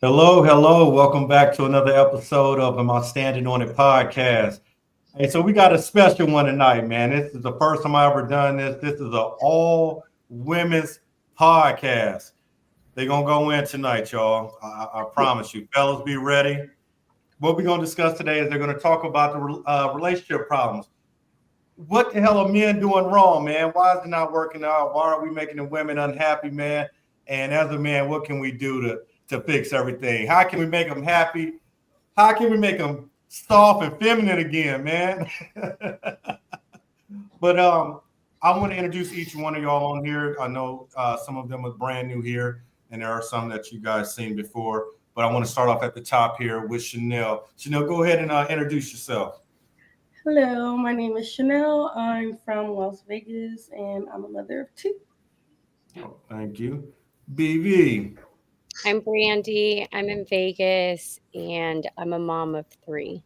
Hello, hello. Welcome back to another episode of my Standing On It podcast. Hey, so we got a special one tonight, man. This is the first time I ever done this. This is an all women's podcast. They're gonna go in tonight, y'all. I promise you. Fellas, be ready. What we're gonna discuss today is they're gonna talk about the relationship problems. What the hell are men doing wrong, man? Why is it not working out? Why are we making the women unhappy, man? And as a man, what can we do to fix everything? How can we make them happy? How can we make them soft and feminine again, man? But I want to introduce each one of y'all on here. I know some of them are brand new here, and there are some that you guys seen before. But I want to start off at the top here with Chanel. Chanel, go ahead and introduce yourself. Hello, my name is Chanel. I'm from Las Vegas and I'm a mother of two. Oh, thank you. BV. I'm Brandy. I'm in Vegas and I'm a mom of three.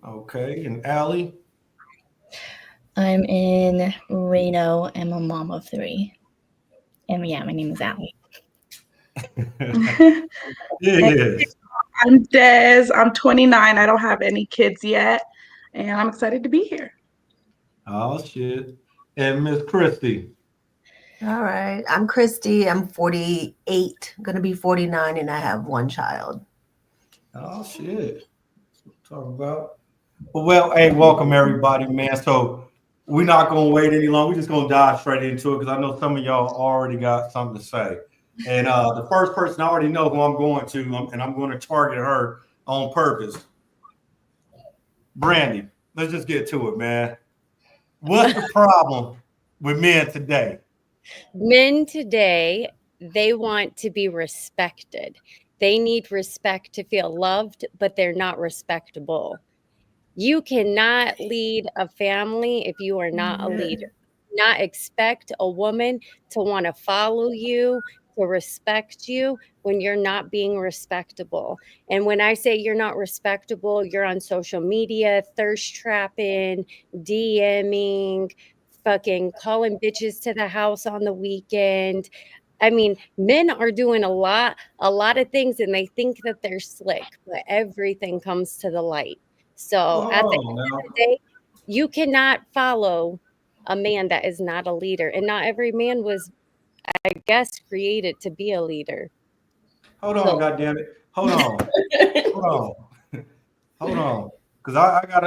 Okay. And Allie. I'm in Reno. I'm a mom of three. And yeah, my name is Allie. Yes. I'm Des. I'm 29. I don't have any kids yet. And I'm excited to be here. Oh, shit. And Miss Christy. All right. I'm Christy. I'm 48, going to be 49, and I have one child. Oh, shit. That's what I'm talking about. Well, hey, welcome everybody, man. So we're not going to wait any longer. We're just going to dive straight into it because I know some of y'all already got something to say. And the first person I already know who I'm going to, and I'm going to target her on purpose. Brandy, let's just get to it, man. What's the problem with men today? Men today, they want to be respected. They need respect to feel loved, but they're not respectable. You cannot lead a family if you are not a leader. Not expect a woman to want to follow you, to respect you when you're not being respectable. And when I say you're not respectable, you're on social media, thirst trapping, DMing, fucking calling bitches to the house on the weekend. I mean, men are doing a lot of things and they think that they're slick, but everything comes to the light. So at the end of the day, you cannot follow a man that is not a leader. And not every man was, I guess, created to be a leader. Hold on, goddammit. Hold on. Hold on. Hold on. Because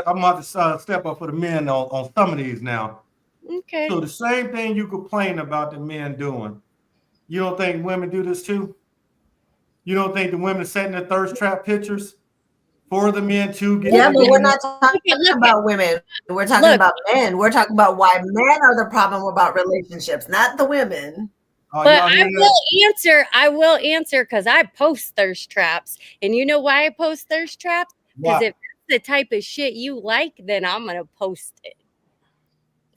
I'm about to step up for the men on some of these now. Okay. So the same thing you complain about the men doing, you don't think women do this too? You don't think the women setting the thirst trap pictures for the men too? Yeah, but we're not talking about women. We're talking about men. We're talking about why men are the problem about relationships, not the women. But I will answer because I post thirst traps. And you know why I post thirst traps? Because if that's the type of shit you like, then I'm going to post it.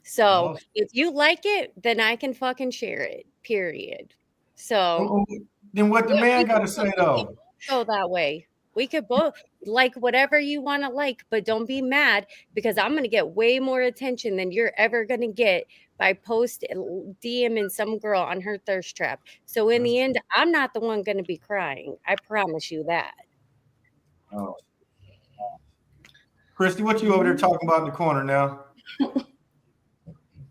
So if you like it, then I can fucking share it, period. So then what the man got to say though? Go that way. We could both like whatever you want to like, but don't be mad because I'm going to get way more attention than you're ever going to get by DMing some girl on her thirst trap. So in the end, I'm not the one going to be crying. I promise you that. Oh. Christy, what you over there talking about in the corner now?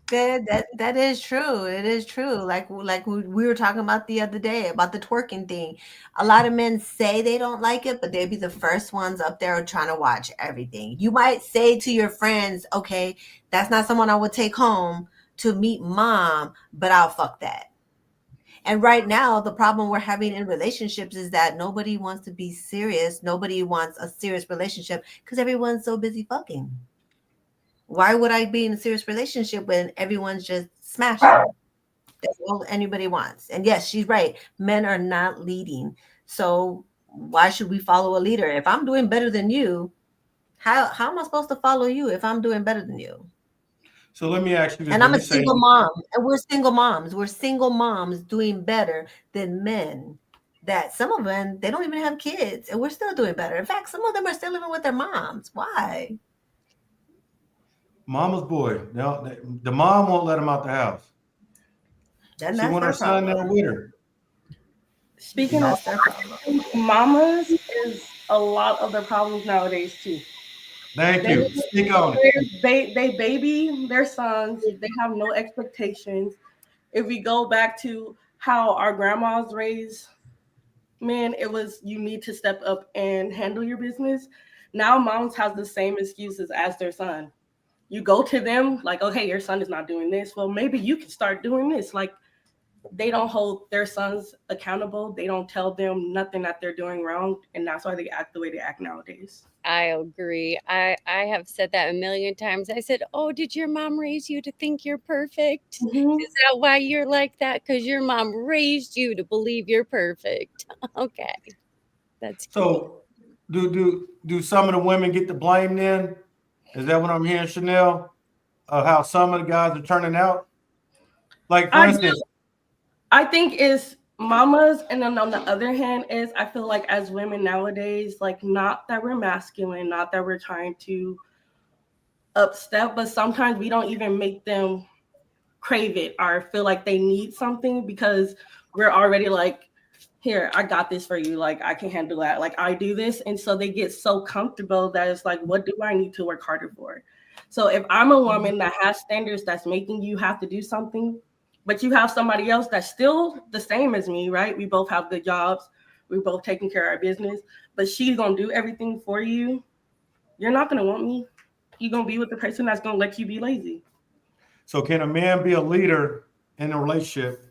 That is true. It is true. Like we were talking about the other day about the twerking thing. A lot of men say they don't like it, but they'd be the first ones up there trying to watch everything. You might say to your friends, okay, that's not someone I would take home to meet mom, but I'll fuck that. And right now, the problem we're having in relationships is that nobody wants to be serious. Nobody wants a serious relationship because everyone's so busy fucking. Why would I be in a serious relationship when everyone's just smashing? That's all anybody wants. And yes, she's right. Men are not leading. So why should we follow a leader? If I'm doing better than you, how am I supposed to follow you if I'm doing better than you? So let me ask you this. And I'm a single mom. And we're single moms. We're single moms doing better than men. That some of them, they don't even have kids. And we're still doing better. In fact, some of them are still living with their moms. Why? Mama's boy. No, the mom won't let him out the house. She want her son there with her. Speaking of separation, mamas is a lot of the problems nowadays too. Thank They you. Speak on it. they baby their sons. They have no expectations. If we go back to how our grandmas raised men, it was you need to step up and handle your business. Now moms have the same excuses as their son. You go to them like, okay, your son is not doing this. Well, maybe you can start doing this. Like they don't hold their sons accountable. They don't tell them nothing that they're doing wrong, and that's why they act the way they act nowadays. I agree. I have said that a million times. I said, "Oh, did your mom raise you to think you're perfect? Mhm. Is that why you're like that? Because your mom raised you to believe you're perfect." Okay, that's cute. So, do some of the women get the blame then? Is that what I'm hearing, Chanel? Of how some of the guys are turning out? Like, for I instance, I think it's mamas, and then on the other hand is I feel like as women nowadays, like not that we're masculine, not that we're trying to upstep, but sometimes we don't even make them crave it or feel like they need something because we're already like, here, I got this for you. Like I can handle that. Like I do this. And so they get so comfortable that it's like, what do I need to work harder for? So if I'm a woman that has standards that's making you have to do something, but you have somebody else that's still the same as me, right? We both have good jobs. We both taking care of our business, but she's gonna do everything for you. You're not gonna want me. You're gonna be with the person that's gonna let you be lazy. so can a man be a leader in a relationship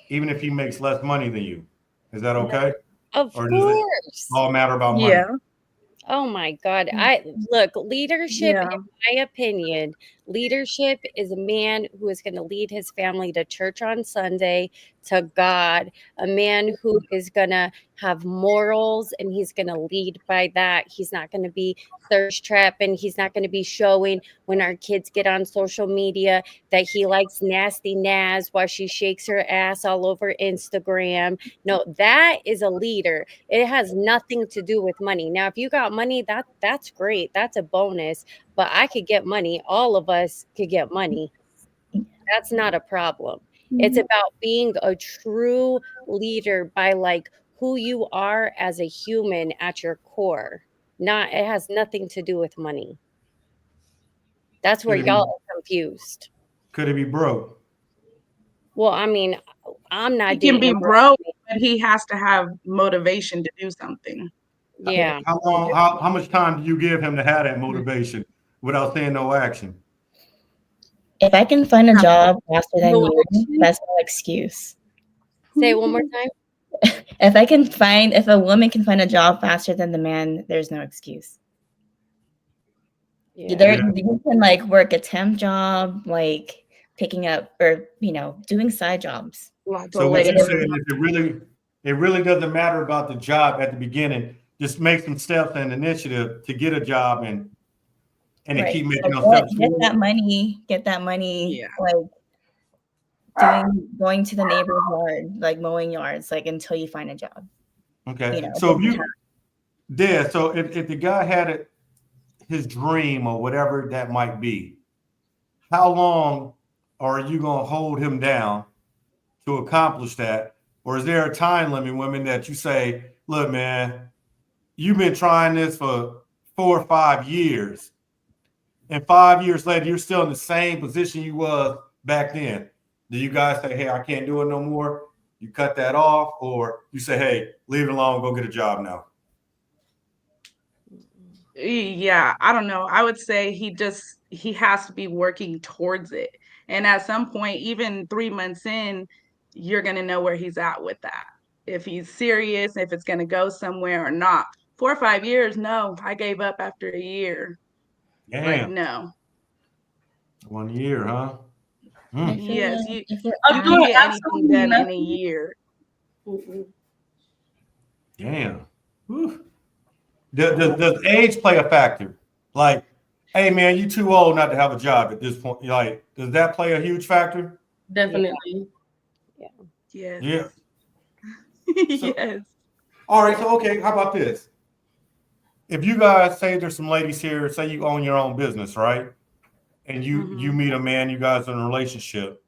even if he makes less money than you? Is that okay? Of Or does it course. all matter about money? Yeah. Oh my God. I look, leadership, Yeah. in my opinion, leadership is a man who is going to lead his family to church on Sunday, to God, a man who is going to have morals and he's going to lead by that. He's not going to be thirst trapping. He's not going to be showing when our kids get on social media that he likes nasty Naz while she shakes her ass all over Instagram. No, that is a leader. It has nothing to do with money. Now, if you got money, that's great. That's a bonus. But I could get money. All of us could get money. That's not a problem. It's about being a true leader by like who you are as a human at your core. Not it has nothing to do with money. That's where Could it be, y'all are confused. could it be broke? Well, I mean, I'm not He can dating be a broke, but he has to have motivation to do something. Yeah. How long? How much time do you give him to have that motivation without saying no action? If I can find a job faster than No you, action? that's no excuse. Say it one more time. If a woman can find a job faster than the man, there's no excuse. Yeah. You can like work a temp job, like picking up or doing side jobs. Lots So of what you're labor. saying is it really doesn't matter about the job at the beginning. Just make some steps and initiative to get a job and to Right. keep making So those steps. get that money, Yeah. like going to the neighbor's yard, like mowing yards, like until you find a job. Okay. So if the guy had his dream or whatever that might be, how long are you going to hold him down to accomplish that? Or is there a time limit, women, that you say, look, man, you've been trying this for 4 or 5 years, and 5 years later, you're still in the same position you was back then. Do you guys say, hey, I can't do it no more? You cut that off, or you say, hey, leave it alone, go get a job now? Yeah, I don't know. I would say he has to be working towards it. And at some point, even 3 months in, you're gonna know where he's at with that. If he's serious, if it's gonna go somewhere or not. 4 or 5 years, no, I gave up after a year. Like, Damn, no. 1 year, huh? I feel Yes, like you if you're you doing can get anything absolutely done in a nothing. year. Mm-mm. Damn. Whew. Does age play a factor? Like, hey, man, you too old not to have a job at this point. Like, does that play a huge factor? Definitely. Yes. Yeah. Yes. All right. So, okay, how about this? If you guys say there's some ladies here, say you own your own business, right? And you meet a man, you guys are in a relationship.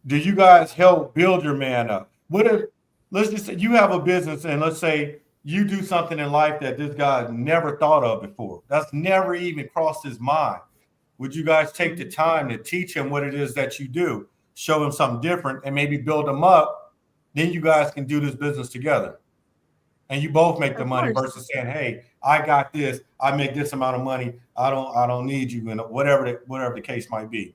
Do you guys help build your man up? What if, let's just say you have a business and let's say you do something in life that this guy never thought of before. That's never even crossed his mind. Would you guys take the time to teach him what it is that you do, show him something different, and maybe build him up? Then you guys can do this business together. And you both make the Of money course. versus saying, hey, I got this, I make this amount of money, I don't need you, and whatever the case might be.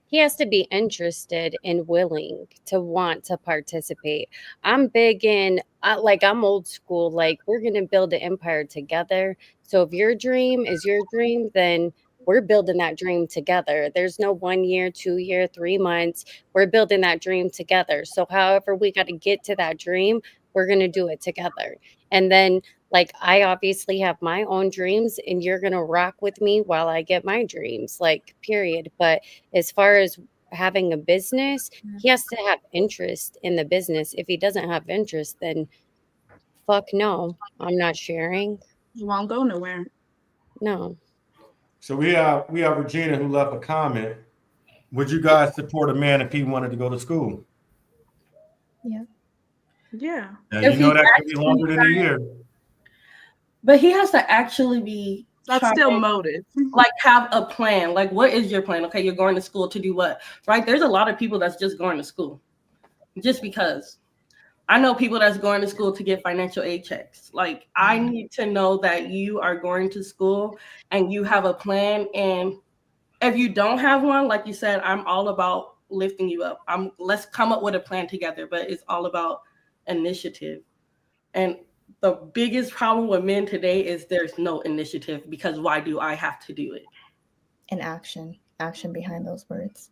He has to be interested and willing to want to participate. I'm big in, like, I'm old school. Like, we're going to build an empire together. So if your dream is your dream, then we're building that dream together. There's no 1 year, 2 year, 3 months. We're building that dream together. So however we got to get to that dream, we're going to do it together. And then, like, I obviously have my own dreams and you're going to rock with me while I get my dreams, like, period. But as far as having a business, he has to have interest in the business. If he doesn't have interest, then fuck no, I'm not sharing. Won't go nowhere. No. So we have Regina who left a comment. Would you guys support a man if he wanted to go to school? Yeah. And If you know he that could be longer than a year. But he has to actually be That's trying still to, motive. like, have a plan. Like, what is your plan? Okay, you're going to school to do what? Right? There's a lot of people that's just going to school just because. I know people that's going to school to get financial aid checks. Like, I need to know that you are going to school and you have a plan. And if you don't have one, like you said, I'm all about lifting you up. Let's come up with a plan together, but it's all about initiative. And the biggest problem with men today is there's no initiative, because why do I have to do it? And action behind those words.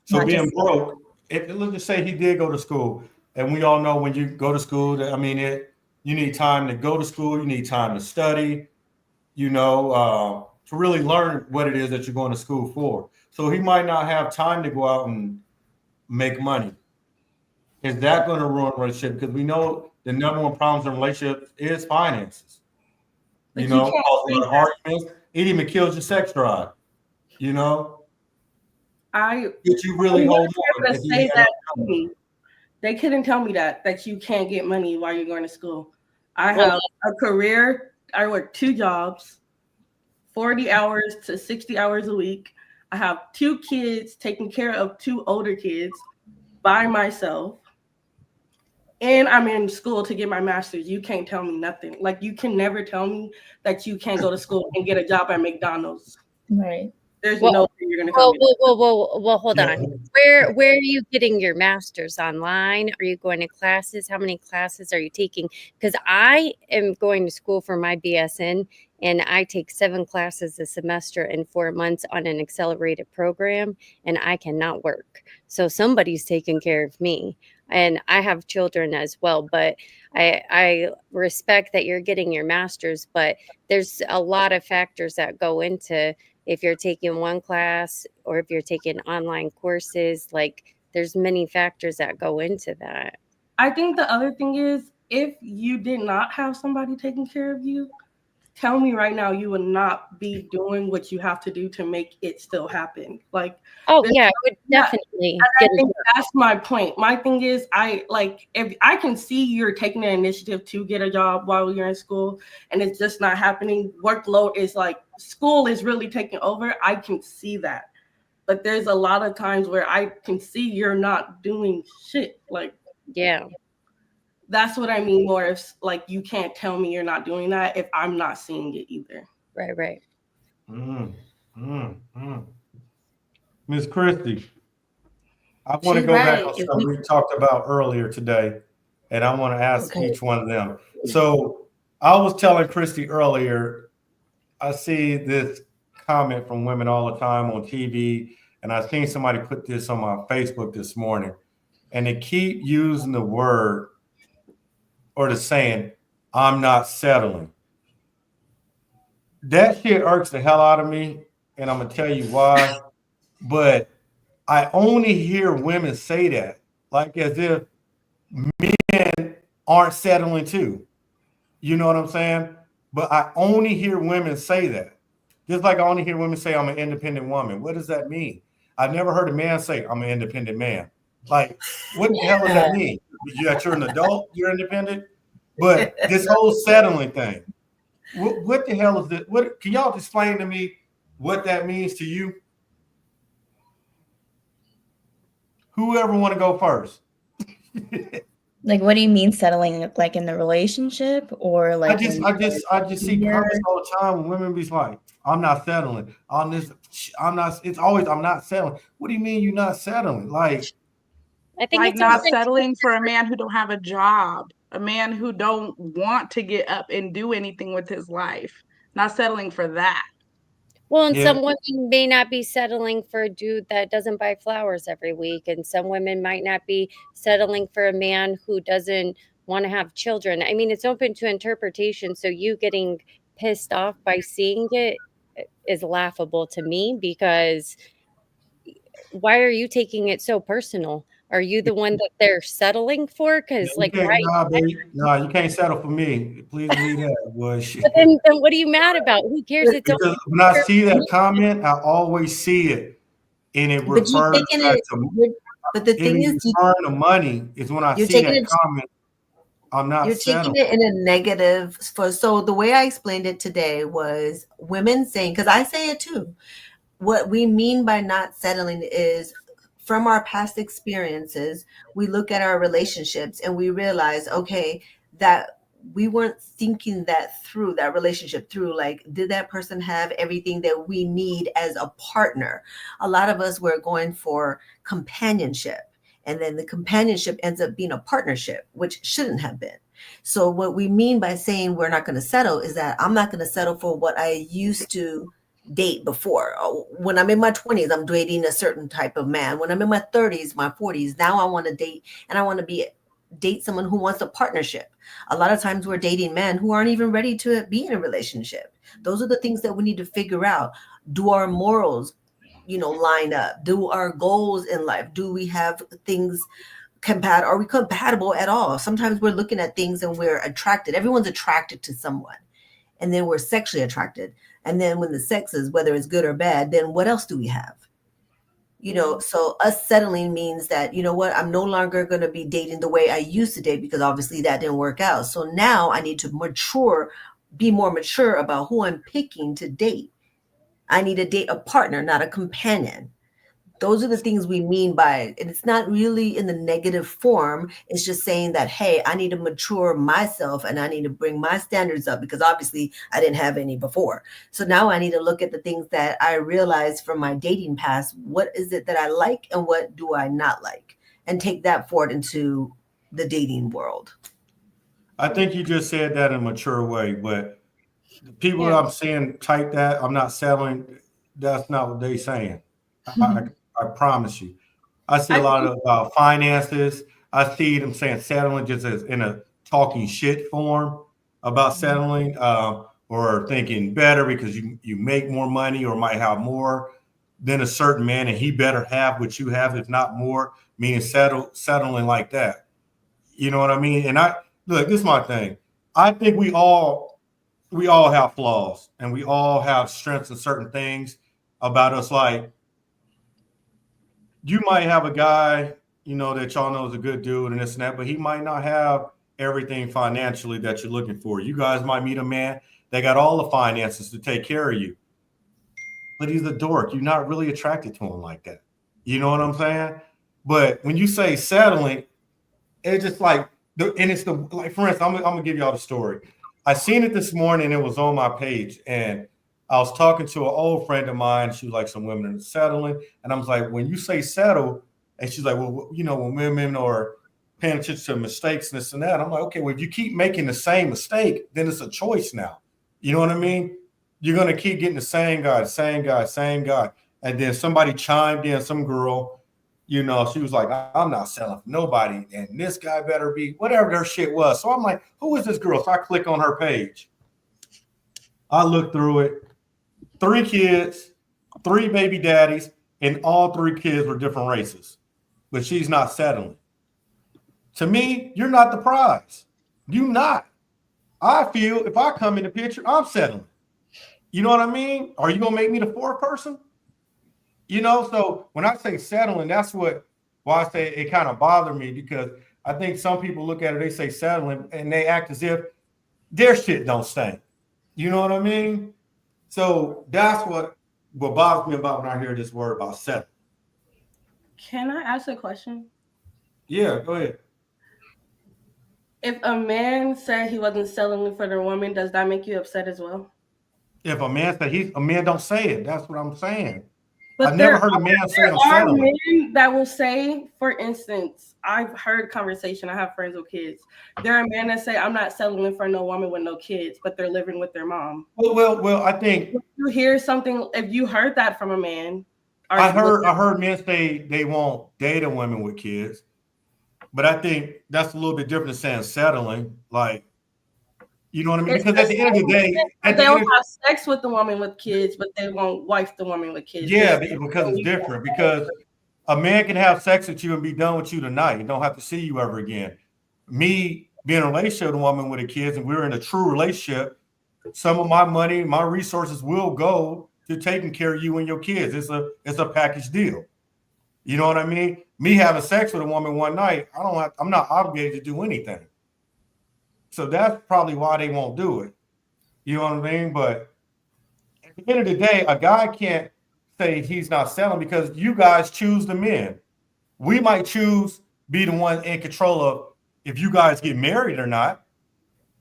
So Not being just- broke, let's just say he did go to school, and we all know when you go to school, you need time to go to school, you need time to study, to really learn what it is that you're going to school for. So he might not have time to go out and make money. Is that going to ruin a relationship? Because we know the number one problem in relationships is finances. But You you know, can't causes say a lot of arguments. It even kills your sex drive. You know, I did you really I'm hold not on? able if to you say had that no to me. They couldn't tell me that you can't get money while you're going to school. I Well- have a career. I work 2 jobs, 40 hours to 60 hours a week. I have 2 kids, taking care of 2 older kids by myself. And I'm in school to get my master's. You can't tell me nothing. Like, you can never tell me that you can't go to school and get a job at McDonald's. Right. There's Well- no way you're gonna tell me. Well, hold Yeah. on. Where are you getting your master's? Online? Are you going to classes? How many classes are you taking? Because I am going to school for my BSN, and I take 7 classes a semester in 4 months on an accelerated program, and I cannot work. So somebody's taking care of me. And I have children as well, but I respect that you're getting your master's, but there's a lot of factors that go into if you're taking one class or if you're taking online courses. Like, there's many factors that go into that. I think the other thing is, if you did not have somebody taking care of you, tell me right now you would not be doing what you have to do to make it still happen. Like, Oh There's- yeah, I would definitely I get think a that's my point. My thing is, if I can see you're taking the initiative to get a job while you're in school and it's just not happening, workload is like, school is really taking over. I can see that. But there's a lot of times where I can see you're not doing shit. Like, yeah. that's what I mean more. If, like, you can't tell me you're not doing that if I'm not seeing it either. Right. Miss Christie, I want to She's go back right. on If something we- we talked about earlier today, and I want to ask Okay. each one of them. So I was telling Christy earlier, I see this comment from women all the time on TV, and I seen somebody put this on my Facebook this morning, and they keep using the word or the saying, "I'm not settling." That shit irks the hell out of me, and I'm gonna tell you why. But I only hear women say that, like as if men aren't settling too. You know what I'm saying? But I only hear women say that. Just like I only hear women say, "I'm an independent woman." What does that mean? I've never heard a man say, "I'm an independent man." Like, what the hell does that mean? That you're an adult, you're independent? But this whole settling thing, what the hell is it? What can y'all explain to me what that means to you? Whoever want to go first? Like, what do you mean settling? Like in the relationship, or like? I just see comments all the time when women be like, "I'm not settling on this. I'm not." It's always, "I'm not settling." What do you mean you're not settling? Like, I think Like it's not also settling for a man who don't have a job, a man who don't want to get up and do anything with his life. Not settling for that. well, and yeah, some women may not be settling for a dude that doesn't buy flowers every week, and some women might not be settling for a man who doesn't want to have children. I mean, it's open to interpretation. So you getting pissed off by seeing it is laughable to me, because why are you taking it so personal? Are you the one that they're settling for? Because, you like, can't, right. nah, baby, nah, you can't settle for me. Please leave that. Boy, shit. But then what are you mad about? Who cares? It's Because only when I see that comment, I always see it, and it But you're refers taking back it. to But the it thing is, return to money. Is when I you're see taking that it. comment, I'm not You're taking settling. it in a negative. So the way I explained it today was women saying, because I say it too. What we mean by not settling is from our past experiences, we look at our relationships and we realize, okay, that we weren't thinking that through, that relationship through. Like, did that person have everything that we need as a partner? A lot of us were going for companionship. And then the companionship ends up being a partnership, which shouldn't have been. So, what we mean by saying we're not going to settle is that I'm not going to settle for what I used to date before. When I'm in my 20s, I'm dating a certain type of man. When I'm in my 30s, my 40s, now I want to date, and I want to date someone who wants a partnership. A lot of times we're dating men who aren't even ready to be in a relationship. Those are the things that we need to figure out. Do our morals, line up? Do our goals in life? Do we have things compatible? Are we compatible at all? Sometimes we're looking at things and we're attracted. Everyone's attracted to someone, and then we're sexually attracted. And then when the sex is, whether it's good or bad, then what else do we have? So us settling means that, you know what, I'm no longer going to be dating the way I used to date, because obviously that didn't work out. So now I need to be more mature about who I'm picking to date. I need to date a partner, not a companion. Those are the things we mean by it. And it's not really in the negative form. It's just saying that, hey, I need to mature myself and I need to bring my standards up, because obviously I didn't have any before. So now I need to look at the things that I realized from my dating past. What is it that I like and what do I not like? And take that forward into the dating world. I think you just said that in a mature way, but the people Yeah. I'm seeing type that, "I'm not settling," that's not what they're saying. I promise you. I see a lot of finances. I see them saying settling just as in a talking shit form about settling, or thinking better because you make more money or might have more than a certain man, and he better have what you have, if not more. Meaning settling like that. You know what I mean? And look, this is my thing. I think we all have flaws, and we all have strengths in certain things about us. Like, you might have a guy, that y'all know is a good dude and this and that, but he might not have everything financially that you're looking for. You guys might meet a man that got all the finances to take care of you, but he's a dork. You're not really attracted to him like that. You know what I'm saying? But when you say settling, it's just like, for instance, I'm gonna give y'all the story. I seen it this morning. It was on my page, and I was talking to an old friend of mine. She was like, some women are settling, and I was like, when you say settle, and she's like, well, when women are paying attention to mistakes and this and that, I'm like, okay, well, if you keep making the same mistake, then it's a choice now. You know what I mean? You're gonna keep getting the same guy, and then somebody chimed in, some girl. She was like, I'm not selling for nobody, and this guy better be whatever their shit was. So I'm like, who is this girl? So I click on her page. I look through it. 3 kids, 3 baby daddies, and all 3 kids were different races. But she's not settling. To me, you're not the prize. You not. I feel if I come in the picture, I'm settling. You know what I mean? Are you going to make me the 4th person? So when I say settling, that's what why I say it kind of bothered me, because I think some people look at it, they say settling, and they act as if their shit don't stink. You know what I mean? So that's what bothers me about when I hear this word about settling. Can I ask a question? Yeah, go ahead. If a man said he wasn't settling for the woman, does that make you upset as well? If a man said a man don't say it, that's what I'm saying. But I've never heard a man say there I'm are settling. men that will say, for instance, I've heard conversation. I have friends with kids. There are men that say, "I'm not settling for no woman with no kids," but they're living with their mom. Well, I think If you hear something, if you heard that from a man, I heard men say they won't date a woman with kids, but I think that's a little bit different than saying settling. Like, you know what I mean? It's Because at the end of the day, they'll have sex with the woman with kids, but they won't wife the woman with kids. yeah, because it's different. Because a man can have sex with you and be done with you tonight. You don't have to see you ever again. Me being in a relationship with a woman with the kids, and we're in a true relationship, some of my money, my resources will go to taking care of you and your kids. It's a package deal. You know what I mean? Me having sex with a woman one night, I'm not obligated to do anything. So that's probably why they won't do it. You know what I mean? But at the end of the day, a guy can't say he's not selling, because you guys choose the men. We might choose be the one in control of if you guys get married or not,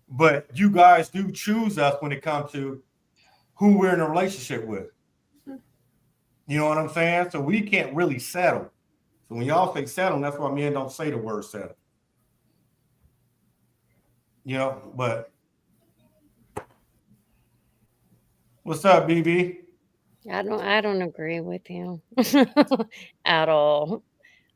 but you guys do choose us when it comes to who we're in a relationship with. You know what I'm saying? So we can't really settle. So when y'all say settle, that's why men don't say the word settle. You know, but what's up, BB? I don't agree with you at all.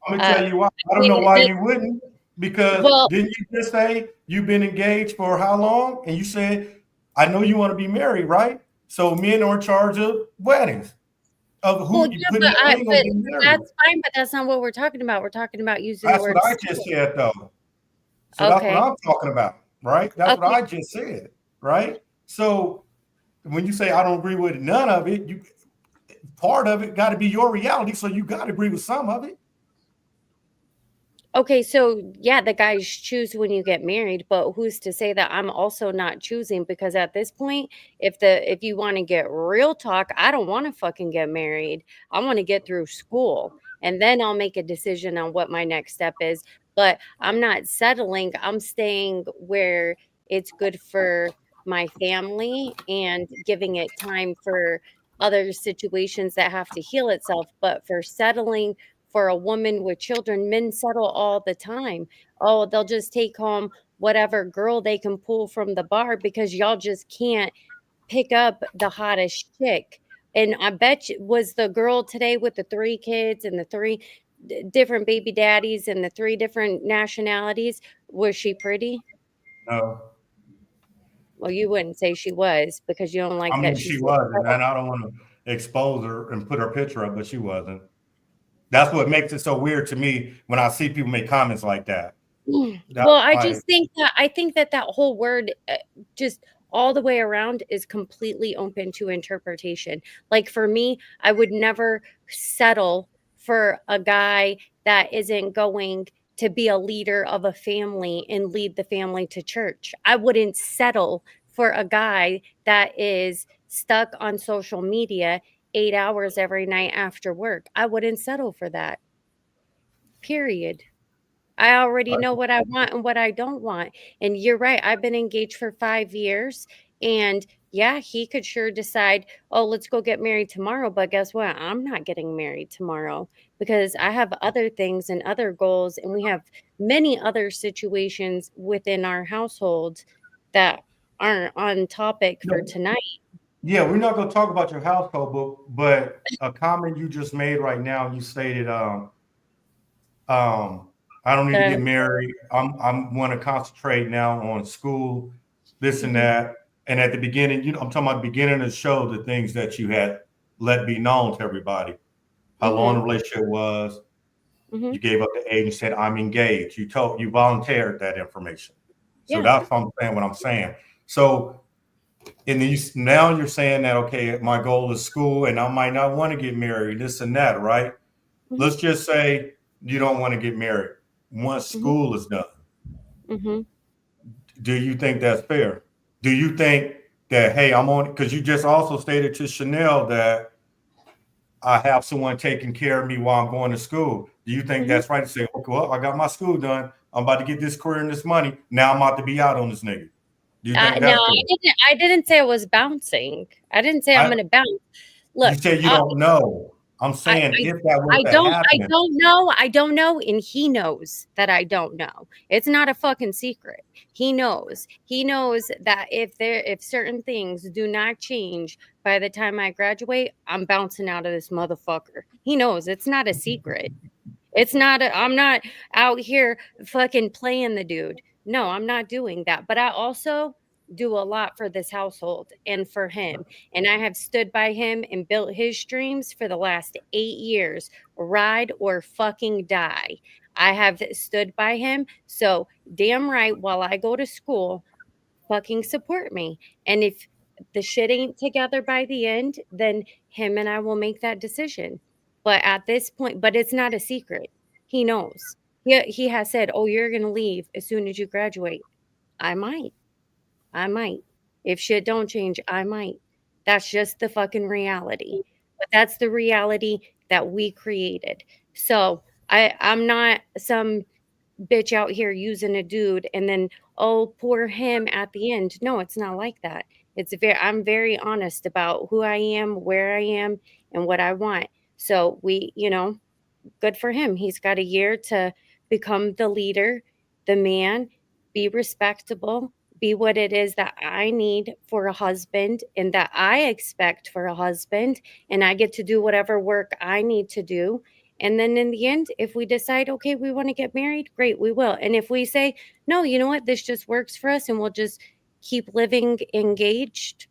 I'm gonna tell you why. I don't know why you wouldn't, because Well, didn't you just say you've been engaged for how long? And you said, I know you want to be married, right? So men are in charge of weddings, of who you put in the ring or get married. that's fine, but that's not what we're talking about. We're talking about using That's the word what I just said, though. So that's what I'm talking about, right? That's what I just said, right? So when you say I don't agree with none of it, part of it got to be your reality, so you got to agree with some of it. Okay, so yeah, the guys choose when you get married, but who's to say that I'm also not choosing? Because at this point, if you want to get real talk, I don't want to fucking get married. I want to get through school, and then I'll make a decision on what my next step is. But I'm not settling. I'm staying where it's good for my family and giving it time for other situations that have to heal itself. But for settling for a woman with children, men settle all the time. Oh, they'll just take home whatever girl they can pull from the bar because y'all just can't pick up the hottest chick. And I bet you, was the girl today with the 3 kids and the 3 different baby daddies and the 3 different nationalities, was she pretty? No. Well, you wouldn't say she was because you don't like that. She wasn't, and I don't want to expose her and put her picture up, but she wasn't. That's what makes it so weird to me when I see people make comments like that. Well, I think that whole word just all the way around is completely open to interpretation. Like for me, I would never settle for a guy that isn't going to be a leader of a family and lead the family to church. I wouldn't settle for a guy that is stuck on social media 8 hours every night after work. I wouldn't settle for that. Period. I already know what I want and what I don't want. And you're right. I've been engaged for 5 years. And yeah, he could sure decide, oh, let's go get married tomorrow. But guess what? I'm not getting married tomorrow because I have other things and other goals. And we have many other situations within our household that aren't on topic for tonight. Yeah, we're not going to talk about your household, but a comment you just made right now, you stated, I don't need to get married. I'm want to concentrate now on school, this and that. And at the beginning, I'm talking about the beginning of the show, the things that you had let be known to everybody, how long the relationship was. You gave up the age and said, I'm engaged. You volunteered that information. So that's what I'm saying. So, and then now you're saying that, okay, my goal is school and I might not want to get married, this and that, right? Let's just say you don't want to get married once school is done. Mm-hmm. Do you think that's fair? Do you think that, hey, I'm on, because you just also stated to Chanel that I have someone taking care of me while I'm going to school. Do you think that's right to say, okay, well, I got my school done. I'm about to get this career and this money. Now I'm about to be out on this nigga. Do you think No, that's fair? I didn't say I was bouncing. I didn't say I'm going to bounce. Look, you say you don't know. I'm saying if that was to happen. I don't know. And he knows that I don't know. It's not a fucking secret. He knows that if certain things do not change by the time I graduate, I'm bouncing out of this motherfucker. He knows it's not a secret. It's not, I'm not out here fucking playing the dude. No, I'm not doing that. But I also do a lot for this household and for him. And I have stood by him and built his dreams for the last 8 years. Ride or fucking die. I have stood by him. So damn right, while I go to school, fucking support me. And if the shit ain't together by the end, then him and I will make that decision. But at this point, but it's not a secret. He knows. He has said, oh, you're going to leave as soon as you graduate. I might. If shit don't change, I might. That's just the fucking reality. But that's the reality that we created. So I'm not some bitch out here using a dude and then, oh, poor him at the end. No, it's not like that. I'm very honest about who I am, where I am, and what I want. So good for him. He's got a year to become the leader, the man, be respectable, be what it is that I need for a husband and that I expect for a husband. And I get to do whatever work I need to do. And then in the end, if we decide, okay, we want to get married, great, we will. And if we say, no, you know what, this just works for us and we'll just keep living engaged,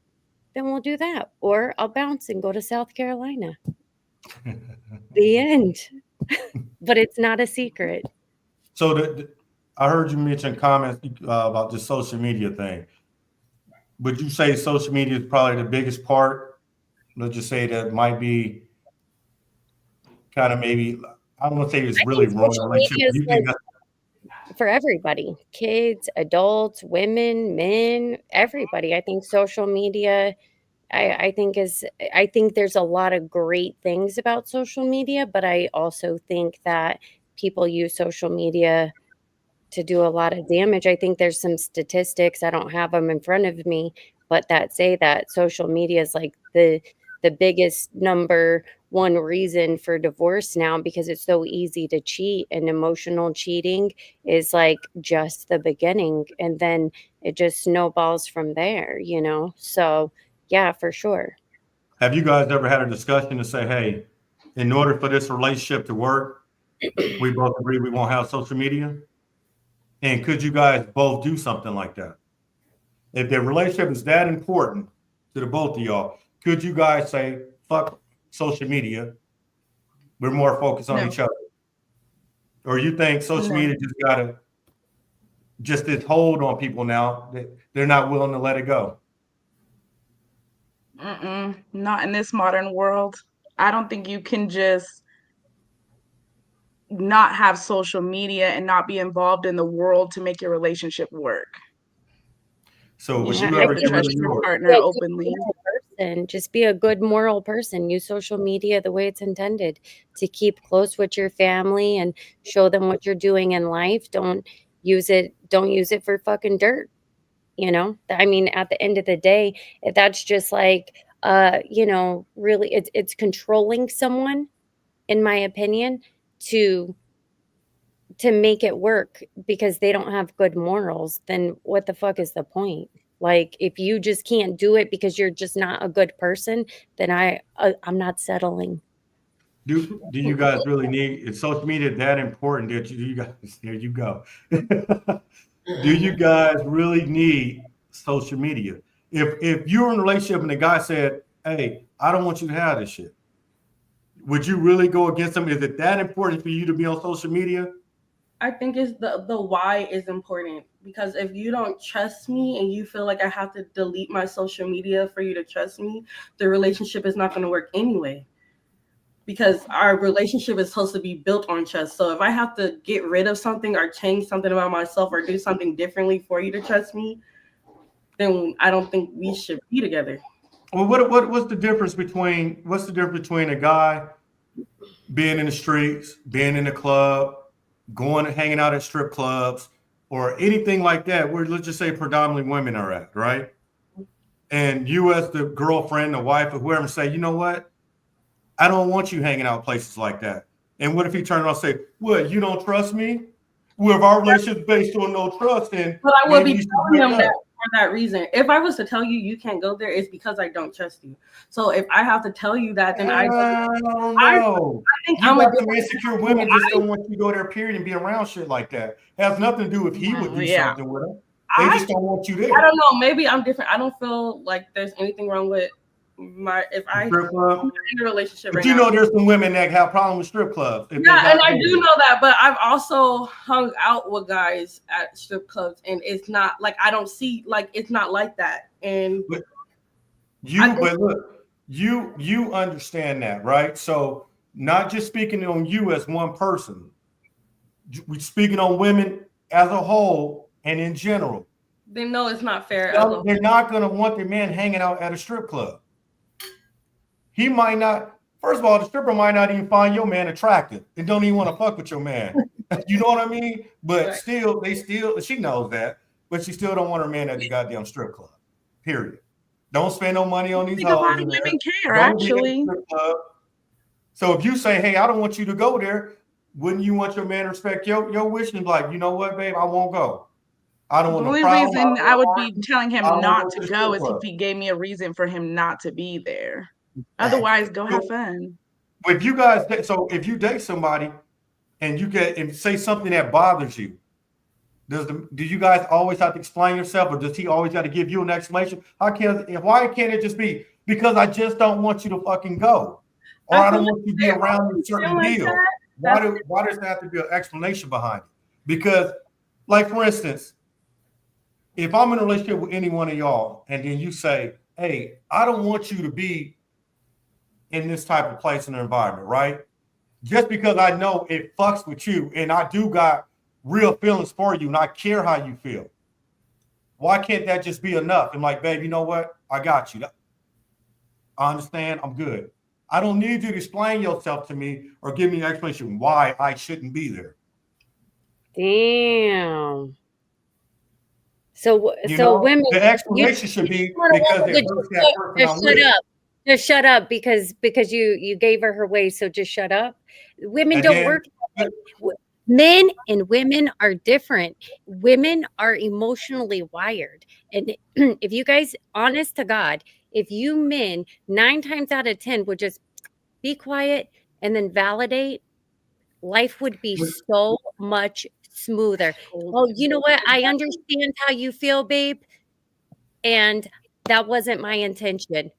then we'll do that. Or I'll bounce and go to South Carolina. The end. But it's not a secret. So I heard you mention comments about the social media thing. Would you say social media is probably the biggest part? Let's just say that might be kind of maybe, I don't want to say it's really wrong. For everybody, kids, adults, women, men, everybody. I think social media, I think there's a lot of great things about social media, but I also think that people use social media to do a lot of damage. I think there's some statistics, I don't have them in front of me, but that say that social media is like the biggest number one reason for divorce now, because it's so easy to cheat, and emotional cheating is like just the beginning, and then it just snowballs from there, So yeah, for sure. Have you guys ever had a discussion to say, hey, in order for this relationship to work, we both agree we won't have social media? And could you guys both do something like that? If the relationship is that important to the both of y'all, could you guys say, fuck social media, we're more focused on each other? Or you think social media just got this hold on people now that they're not willing to let it go? Not in this modern world. I don't think you can just not have social media and not be involved in the world to make your relationship work. So would you you ever trust your partner openly? Just be a good moral person. Use social media the way it's intended, to keep close with your family and show them what you're doing in life. Don't use it for fucking dirt. I mean, at the end of the day, that's just like, really, it's controlling someone, in my opinion, to make it work because they don't have good morals. Then what the fuck is the point? Like, if you just can't do it because you're just not a good person, then I'm not settling. Do you guys really need, is social media that important that you guys, there you go. Do you guys really need social media? If you're in a relationship and the guy said, hey, I don't want you to have this shit, would you really go against him? Is it that important for you to be on social media? I think it's the why is important, because if you don't trust me and you feel like I have to delete my social media for you to trust me, the relationship is not going to work anyway. because our relationship is supposed to be built on trust. So if I have to get rid of something or change something about myself or do something differently for you to trust me, then I don't think we should be together. Well, what's the difference between a guy being in the streets, being in the club, going and hanging out at strip clubs, or anything like that, where let's just say predominantly women are at, right? And you as the girlfriend, the wife, or whoever say, you know what? I don't want you hanging out places like that. And what if he turned around and say, what, you don't trust me? Well, if our relationship is based on no trust, then But I would maybe be you should telling break them up. that for that reason. If I was to tell you you can't go there, it's because I don't trust you. So if I have to tell you that, then I don't know. think You I'm got a some insecure women just don't want you to go there, period, and be around shit like that. It has nothing to do with he would do Yeah. something with them. They I just don't want you there. I don't know. Maybe I'm different. I don't feel like there's anything wrong with I'm Strip club. in a relationship But right you now. know there's some women that have problems with strip clubs. If they Yeah, got and I COVID. do know that, but I've also hung out with guys at strip clubs, and it's not like I don't see like it's not like that. And But I think- look, you understand that, right? So not just speaking on you as one person, we speaking on women as a whole and in general. they know it's not fair. They're not going to want their man hanging out at a strip club. He might not. First of all, the stripper might not even find your man attractive and don't even want to fuck with your man. You know what I mean? But Right. she knows that, but she still don't want her man at the goddamn strip club. Period. Don't spend no money on these think hoes. a lot in of there. women care, Don't be at the actually. strip club. So if you say, hey, I don't want you to go there, wouldn't you want your man to respect your wish and be like, you know what, babe, I won't go. I don't The want only no problem. reason don't I would want be telling him I don't wanna not go to to the go strip is if club. he gave me a reason for him not to be there. Otherwise, go have fun. If you guys, if you date somebody and you get and say something that bothers you, do you guys always have to explain yourself, or does he always got to give you an explanation? Why can't it just be because I just don't want you to fucking go, or I don't want you to be around a certain like deal? that. Why does there have to be an explanation behind it? Because, like for instance, if I'm in a relationship with any one of y'all, and then you say, "Hey, I don't want you to be in this type of place and environment," right? Just because I know it fucks with you and I do got real feelings for you and I care how you feel. Why can't that just be enough? I'm like, babe, you know what? I got you. I understand. I'm good. I don't need you to explain yourself to me or give me an explanation why I shouldn't be there. Damn. So You so know, women, the explanation should be because it hurts that person I'm just shut with. up. Just shut up because you gave her way. So just shut up. Women And don't then- work. Men and women are different. Women are emotionally wired. And if you guys, honest to God, if you men 9 times out of 10 would just be quiet and then validate, life would be so much smoother. Oh, you know what? I understand how you feel, babe. And that wasn't my intention.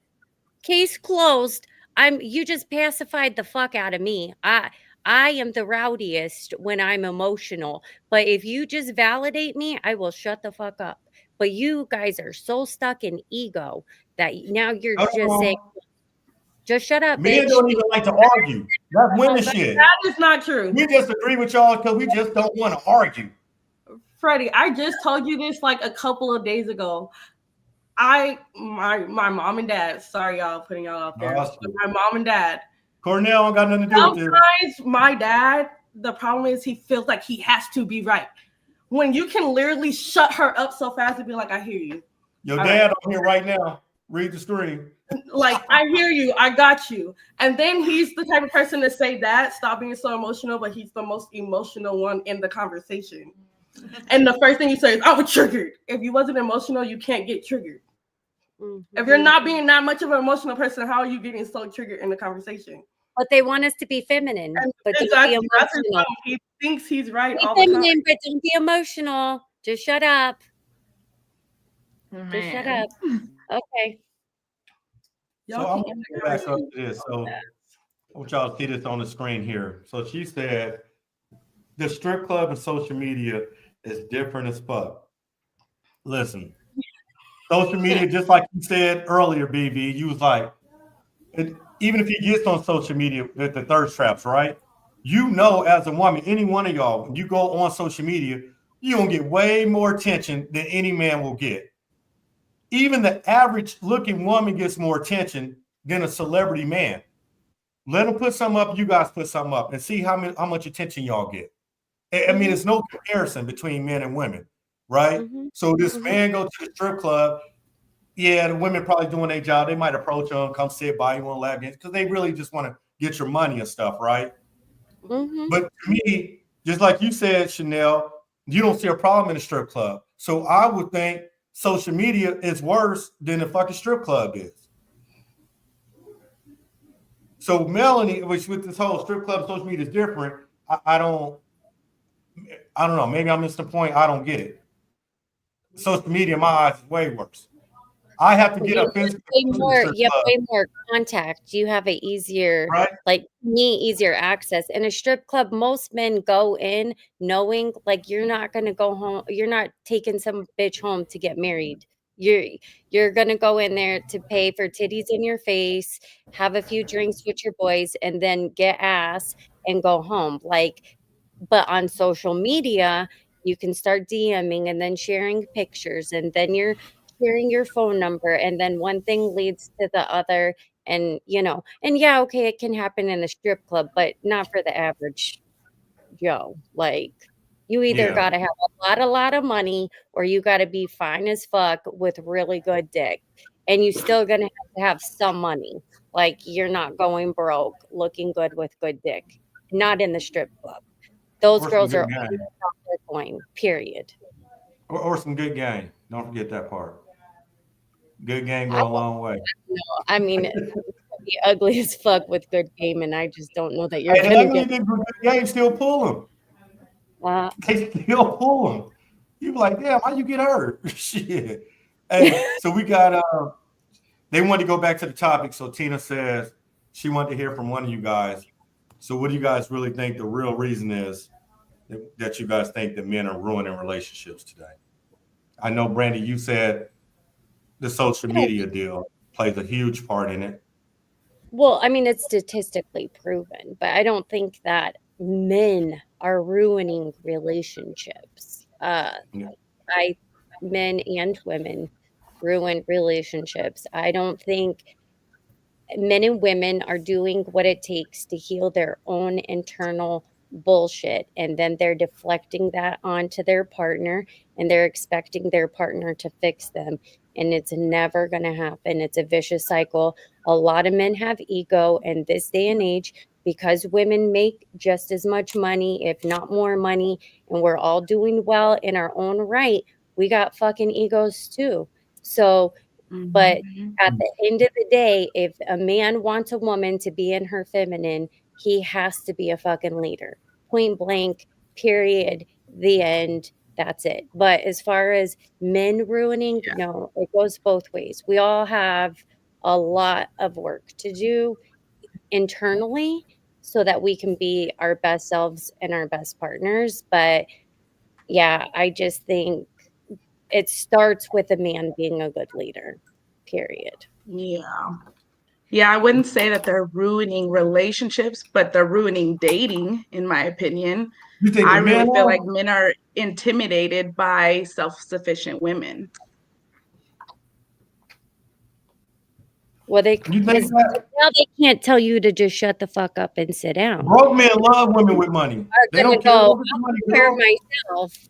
Case closed. You just pacified the fuck out of me. I am the rowdiest when I'm emotional. But if you just validate me, I will shut the fuck up. But you guys are so stuck in ego that now you're just saying, just shut up. Men bitch. don't even like to argue. That's women shit. That is not true. We just agree with y'all because we just don't want to argue. Freddie, I just told you this like a couple of days ago. My mom and dad, sorry y'all putting y'all out there. No, that's but my mom and dad. Cornell ain't got nothing to do with this. Sometimes my dad, the problem is he feels like he has to be right. When you can literally shut her up so fast and be like, I hear you. Your All dad on here right now. Read the stream. Like, I hear you, I got you. And then he's the type of person to say that, stop being so emotional, but he's the most emotional one in the conversation. And the first thing you say is, I was triggered. If you wasn't emotional, you can't get triggered. If you're not being that much of an emotional person, how are you getting so triggered in the conversation? But they want us to be feminine. But don't Exactly. be That's his emotional. problem. He thinks he's right Be all the time. feminine, but don't be emotional. Just shut up. Just shut Man. up. Okay. So I'm going to go back up to this. So I want y'all to see this on the screen here. So she said, the strip club and social media is different as fuck. Listen, social media, just like you said earlier, BB, you was like, even if he gets on social media with the thirst traps, right? You know, as a woman, any one of y'all, when you go on social media, you're gonna get way more attention than any man will get. Even the average looking woman gets more attention than a celebrity man. Let them put something up, you guys put something up, and see how much attention y'all get. I mean, it's no comparison between men and women, right? Mhm. So this man go to the strip club. Yeah, the women probably doing their job. They might approach him, come sit by you on lap dance because they really just want to get your money and stuff, right? Mhm. But to me, just like you said, Chanel, you don't see a problem in a strip club. So I would think social media is worse than the fucking strip club is. So Melanie, which with this whole strip club social media is different. I don't know. Maybe I missed the point. I don't get it. Social media in my eyes is way worse. I have to get up physically to the strip You have club, way more contact. You have a easier, right? like me, easier access. In a strip club, most men go in knowing like you're not gonna go home. You're not taking some bitch home to get married. You're gonna go in there to pay for titties in your face, have a few drinks with your boys, and then get ass and go home. Like, but on social media, you can start DMing and then sharing pictures, and then you're sharing your phone number, and then one thing leads to the other, and and yeah, okay, it can happen in a strip club, but not for the average Joe. Like, you either Yeah. gotta have a lot of money, or you gotta be fine as fuck with really good dick, and you still gonna have to have some money. Like, you're not going broke looking good with good dick. Not in the strip club. Those Or some girls are good on game. their coin, period. Or some good game. Don't forget that part. Good game I go a long way. I mean, be ugly as fuck with good game, and I just don't know that you're And gonna that get. means the good game still pull them. Uh, They still pull them. You be like, damn, how you get hurt? Shit. Hey, so we got they wanted to go back to the topic. So Tina says she wanted to hear from one of you guys. So what do you guys really think the real reason is that you guys think that men are ruining relationships today? I know, Brandy, you said the social media deal plays a huge part in it. well, I mean, it's statistically proven, but I don't think that men are ruining relationships. Yeah. I Men and women ruin relationships. I don't think men and women are doing what it takes to heal their own internal bullshit, and then they're deflecting that onto their partner, and they're expecting their partner to fix them, and it's never going to happen. It's a vicious cycle. A lot of men have ego in this day and age because women make just as much money, if not more money, and we're all doing well in our own right. We got fucking egos too. So but at the end of the day, if a man wants a woman to be in her feminine, he has to be a fucking leader. Point blank, period, the end. That's it. But as far as men ruining, Yeah. no, it goes both ways. We all have a lot of work to do internally so that we can be our best selves and our best partners. But yeah, I just think it starts with a man being a good leader, period. Yeah. Yeah, I wouldn't say that they're ruining relationships, but they're ruining dating, in my opinion. You think I the men really feel are? like men are intimidated by self-sufficient women. Well, You think because that? now they can't tell you to just shut the fuck up and sit down. Broke men love women with money. They Are gonna don't care go, what the money I'll care girl. myself.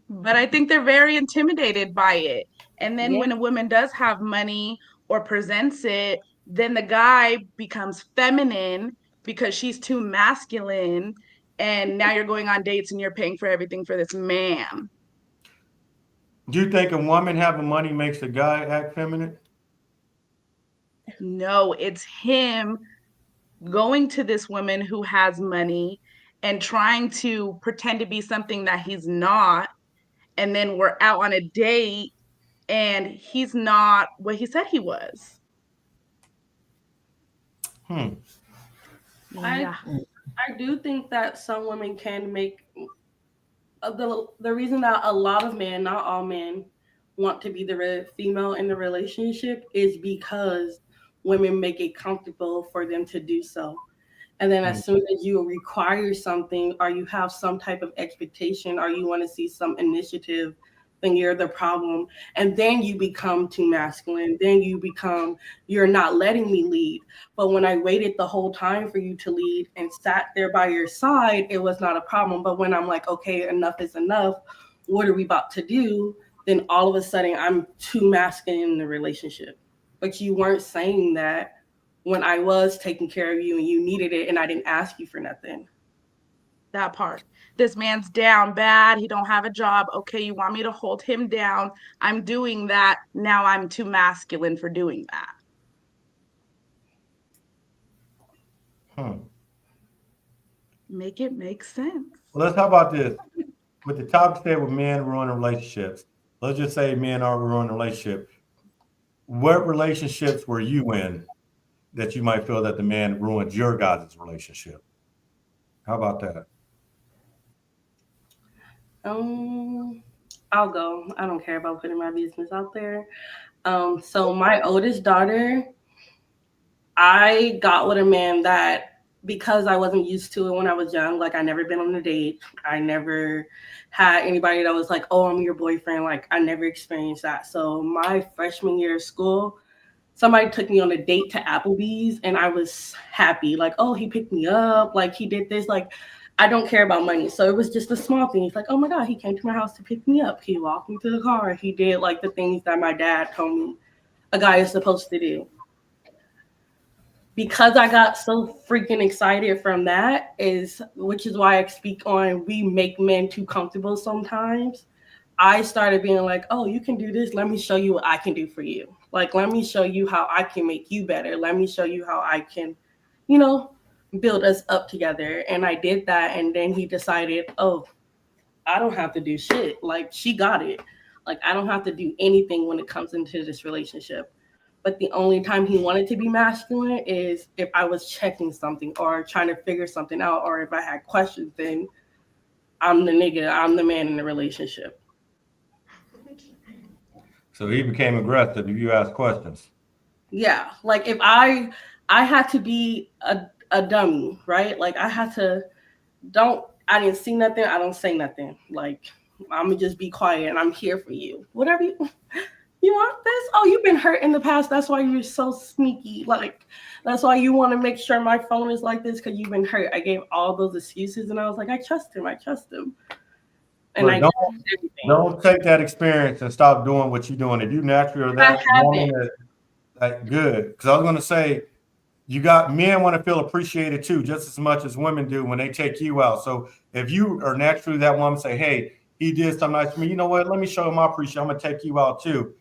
But I think they're very intimidated by it. And then Yeah. when a woman does have money or presents it, then the guy becomes feminine because she's too masculine. And now you're going on dates and you're paying for everything for this man. Do you think a woman having money makes a guy act feminine? No, it's him going to this woman who has money and trying to pretend to be something that he's not. And then we're out on a date and he's not what he said he was. Hmm. Yeah. I do think that some women can make the reason that a lot of men, not all men, want to be the female in the relationship is because women make it comfortable for them to do so. And then as soon as you require something or you have some type of expectation or you want to see some initiative, then you're the problem. And then you become too masculine. Then you're not letting me lead. But when I waited the whole time for you to lead and sat there by your side, it was not a problem. But when I'm like, okay, enough is enough, what are we about to do? Then all of a sudden I'm too masculine in the relationship. But you weren't saying that when I was taking care of you and you needed it and I didn't ask you for nothing. That part. This man's down bad. He don't have a job. Okay, you want me to hold him down. I'm doing that. Now I'm too masculine for doing that. Make it make sense. Well, let's talk about this. With the topic today with men ruining relationships, let's just say men are ruining a relationship. What relationships were you in that you might feel that the man ruined your guys' relationship? How about that? I'll go. I don't care about putting my business out there. So my oldest daughter, I got with a man that, because I wasn't used to it when I was young, like I never been on a date. I never had anybody that was like, oh, I'm your boyfriend. Like I never experienced that. So my freshman year of school, somebody took me on a date to Applebee's and I was happy. Like, oh, he picked me up. Like he did this. Like I don't care about money. So it was just a small thing. He's like, oh my God, he came to my house to pick me up. He walked me to the car. He did like the things that my dad told me a guy is supposed to do. Because I got so freaking excited from that which is why I speak on we make men too comfortable sometimes. I started being like, oh, you can do this. Let me show you what I can do for you. Like, let me show you how I can make you better. Let me show you how I can, build us up together. And I did that. And then he decided, oh, I don't have to do shit. Like, she got it. Like, I don't have to do anything when it comes into this relationship. But the only time he wanted to be masculine is if I was checking something or trying to figure something out, or if I had questions, then I'm the nigga, I'm the man in the relationship. So he became aggressive if you asked questions. Yeah, like if I had to be a dummy, right? Like I had to, I didn't see nothing, I don't say nothing. Like I'm gonna just be quiet and I'm here for you. Whatever you want this? Oh, you've been hurt in the past. That's why you're so sneaky. Like, that's why you want to make sure my phone is like this, because you've been hurt. I gave all those excuses and I was like, I trust him. And but don't take that experience and stop doing what you're doing. If you naturally are that woman, that good. Because I was going to say, men want to feel appreciated too, just as much as women do when they take you out. So if you are naturally that woman, say, hey, he did something nice for me. You know what? Let me show him I appreciate. I'm going to take you out too.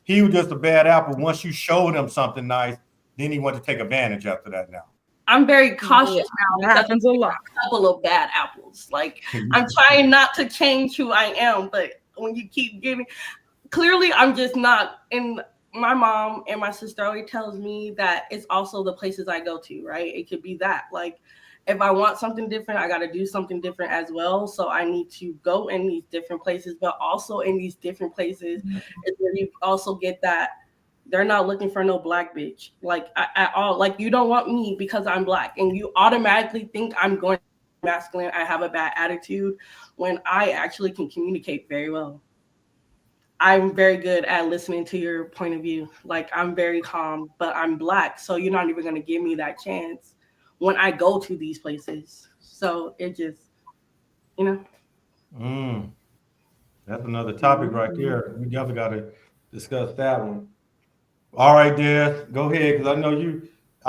He was just a bad apple. Once you showed him something nice, then he wanted to take advantage after that now. I'm very cautious now. That happens a lot. A couple of bad apples. Like I'm trying not to change who I am, but when you keep giving, clearly I'm just not. And my mom and my sister always tells me that it's also the places I go to, right? It could be that. Like if I want something different, I got to do something different as well. So I need to go in these different places, but also in these different places is where you also get that they're not looking for no black bitch, like at all. Like you don't want me because I'm black, and you automatically think I'm going to be masculine. I have a bad attitude when I actually can communicate very well. I'm very good at listening to your point of view. Like I'm very calm, but I'm black, so you're not even going to give me that chance when I go to these places. So it just, That's another topic right there. We definitely got to discuss that one. All right, Des, go ahead, because I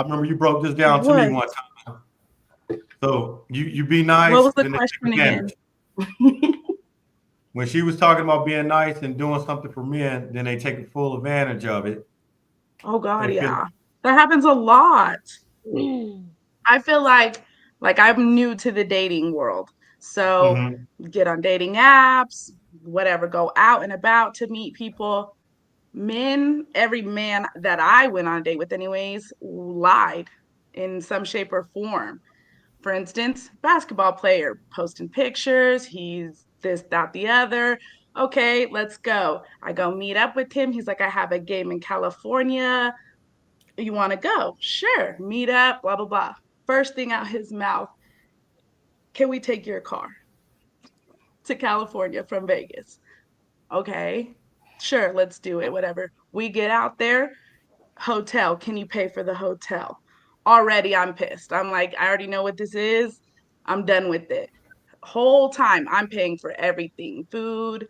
remember you broke this down to me one time. So you be nice. What was the question again? When she was talking about being nice and doing something for men, then they take full advantage of it. Oh God, yeah. That happens a lot. I feel like I'm new to the dating world. So get on dating apps, whatever, go out and about to meet people. Every man that I went on a date with anyways, lied in some shape or form. For instance, basketball player posting pictures, he's this, that, the other. Okay, let's go. I go meet up with him. He's like, I have a game in California. You want to go? Sure. Meet up, blah, blah, blah. First thing out his mouth, can we take your car to California from Vegas? Okay. Sure, let's do it, whatever. We get out there, hotel, can you pay for the hotel? Already I'm pissed. I'm like, I already know what this is. I'm done with it. Whole time I'm paying for everything, food,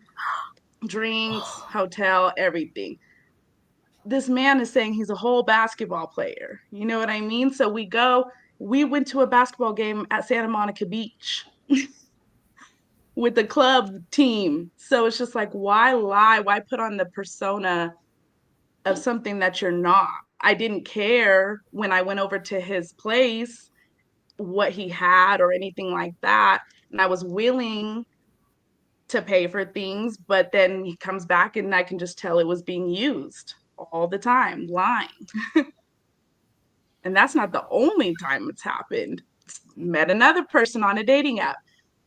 drinks, hotel, everything. This man is saying he's a whole basketball player. You know what I mean? So we went to a basketball game at Santa Monica Beach with the club team. So it's just like, why lie? Why put on the persona of something that you're not? I didn't care when I went over to his place what he had or anything like that. And I was willing to pay for things, but then he comes back and I can just tell it was being used all the time, lying. And that's not the only time it's happened. Met another person on a dating app.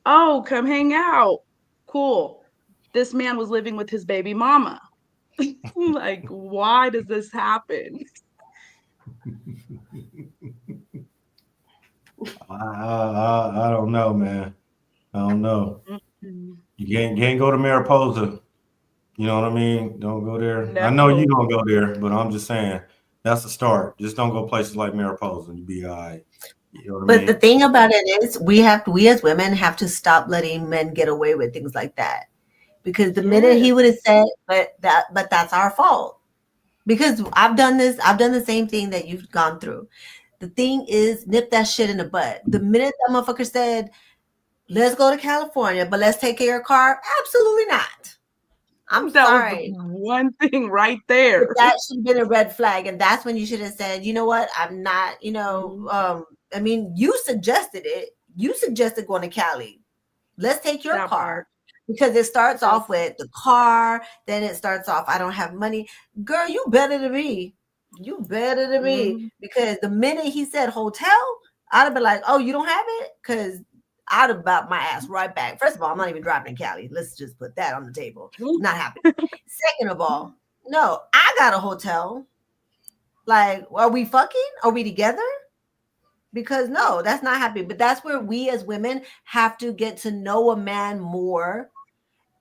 Oh, come hang out. Cool. This man was living with his baby mama. Like, why does this happen? I don't know, man. I don't know. Mm-hmm. You can't go to Mariposa. You know what I mean? Don't go there. No. I know you don't go there, but I'm just saying that's the start. Just don't go places like Mariposa and you'll be all right. You know what I But mean? the thing about it is we as women have to stop letting men get away with things like that. Because the minute he would have said, but that's our fault. Because I've done the same thing that you've gone through. The thing is, nip that shit in the butt. The minute that motherfucker said, let's go to California, but let's take care of your car, absolutely not. I'm that sorry. was the one thing right there. But that should have been a red flag. And that's when you should have said, you know what, I'm not, I mean, you suggested it. You suggested going to Cali. Let's take your That car. part. Because it starts off with the car, then it starts off, I don't have money. Girl, you better than me. You better than me. Because the minute he said hotel, I'd have been like, oh, you don't have it? Because I'd have about my ass right back. First of all, I'm not even driving in Cali. Let's just put that on the table. Not happening. Second of all, no, I got a hotel. Like, are we fucking? Are we together? Because no, that's not happening. But that's where we as women have to get to know a man more.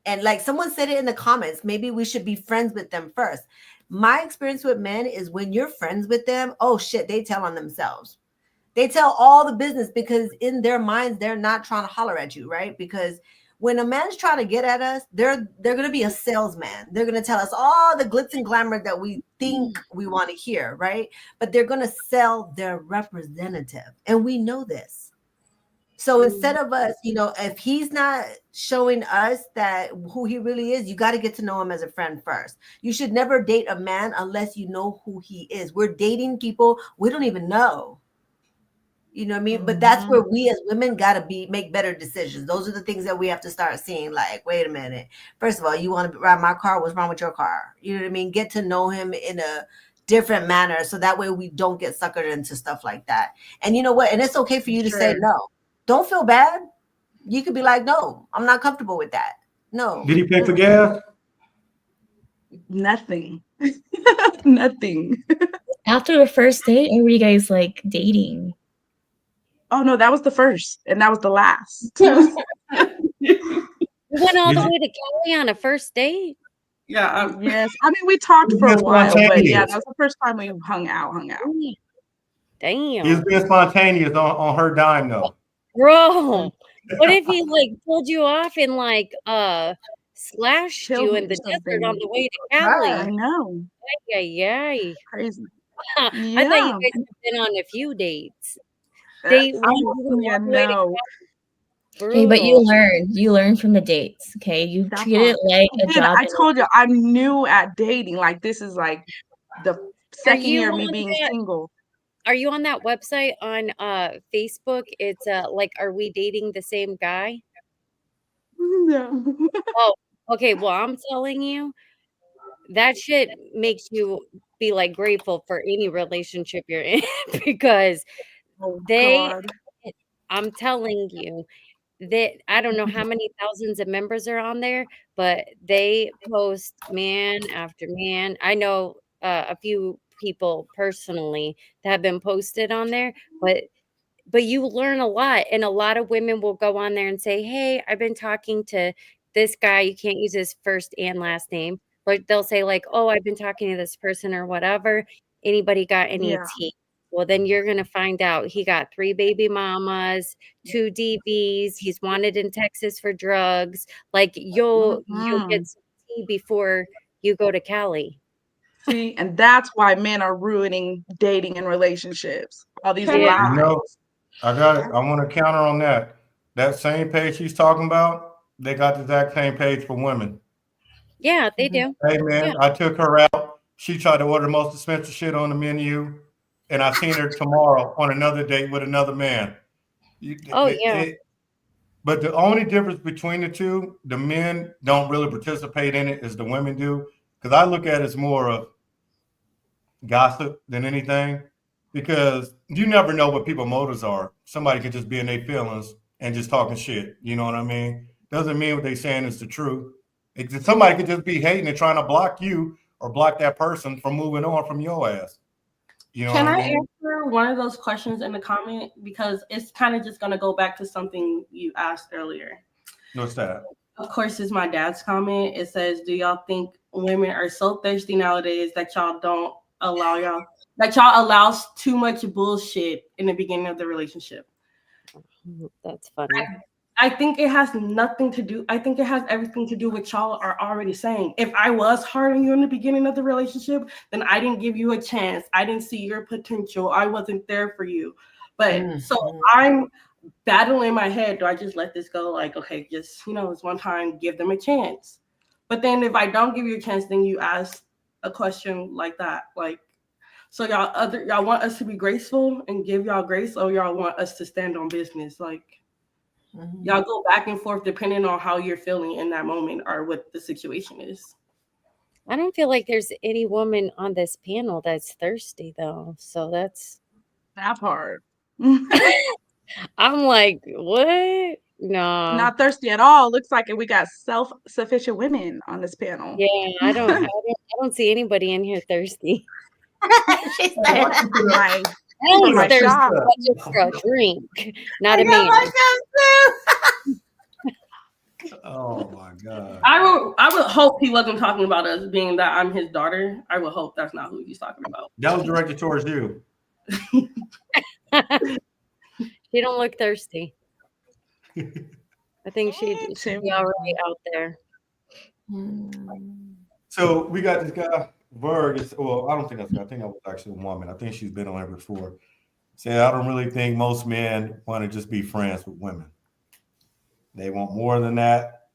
And like someone said it in the comments, maybe we should be friends with them first. My experience with men is when you're friends with them, oh shit, they tell on themselves. They tell all the business because in their minds, they're not trying to holler at you, right? Because when a man's trying to get at us, they're going to be a salesman. They're going to tell us all the glitz and glamour that we think we want to hear, right? But they're going to sell their representative. And we know this. So instead of us, if he's not showing us that who he really is, you got to get to know him as a friend first. You should never date a man unless you know who he is. We're dating people we don't even know. You know what I mean? But that's where we as women got to make better decisions. Those are the things that we have to start seeing. Like, wait a minute. First of all, you want to ride my car? What's wrong with your car? You know what I mean? Get to know him in a different manner. So that way we don't get suckered into stuff like that. And you know what? And it's okay for you to say no. Don't feel bad. You could be like, no, I'm not comfortable with that. No. Did he pay for gas? Nothing. Nothing. After the first date, or were you guys like dating? Oh no, that was the first and that was the last. You went all the way to Cali on a first date? Yeah. Yes. I mean, we talked for a while, but yeah, that was the first time we hung out. Damn. He's being spontaneous on her dime, though. Bro, what if he like pulled you off and like slashed Killed you me in or the something. desert on the way to Cali? I know. Yeah. Crazy. I thought you guys had been on a few dates. Date one, no. Okay, but you learn from the dates. Okay, you treat it like a job. I told you I'm new at dating. Like this is like the second year of me being single. Are you on that website on Facebook? It's like, are we dating the same guy? No. Oh, okay. Well, I'm telling you, that shit makes you be like grateful for any relationship you're in because I'm telling you that I don't know how many thousands of members are on there, but they post man after man. I know a few people personally that have been posted on there, but you learn a lot, and a lot of women will go on there and say, hey, I've been talking to this guy. You can't use his first and last name, but they'll say like, oh, I've been talking to this person or whatever. Anybody got any Yeah. tea? Well, then you're going to find out he got 3 baby mamas, 2 DVs. He's wanted in Texas for drugs. Like you'll get some tea before you go to Cali. See, and that's why men are ruining dating and relationships. All these Can I- lies. You know, I want to counter on that. That same page she's talking about, they got the exact same page for women. Yeah, they do. Hey man, I took her out. She tried to order the most expensive shit on the menu, and I seen her tomorrow on another date with another man. But the only difference between the two, the men don't really participate in it as the women do. Because I look at it as more of gossip than anything. Because you never know what people's motives are. Somebody could just be in their feelings and just talking shit. You know what I mean? Doesn't mean what they're saying is the truth. Somebody could just be hating and trying to block you or block that person from moving on from your ass. You know Can what I I mean? answer one of those questions in the comment? Because it's kind of just going to go back to something you asked earlier. What's that? Of course, it's my dad's comment. It says, do y'all think women are so thirsty nowadays that y'all allow too much bullshit in the beginning of the relationship? That's funny. I think it has nothing to do. I think it has everything to do with y'all are already saying. If I was hard on you in the beginning of the relationship, then I didn't give you a chance. I didn't see your potential. I wasn't there for you. But so I'm battling in my head. Do I just let this go? Like, okay, just, it's one time, give them a chance. But then if I don't give you a chance, then you ask a question like that. Like, so y'all want us to be graceful and give y'all grace, or y'all want us to stand on business? Like, y'all go back and forth depending on how you're feeling in that moment or what the situation is. I don't feel like there's any woman on this panel that's thirsty though. So that's That part. I'm like, what? No. Not thirsty at all. Looks like we got self-sufficient women on this panel. Yeah, I don't see anybody in here thirsty. She said, My Ellie's my thirsty shop. just for a drink, not I a got man. my cup too. Oh my God. I would hope he wasn't talking about us, being that I'm his daughter. I would hope that's not who he's talking about. That was directed towards you. She don't look thirsty. I think she'd be already out there. So we got this guy, Berg. Well, I don't think that's a guy. I think that was actually a woman. I think she's been on here before. Said, I don't really think most men want to just be friends with women. They want more than that.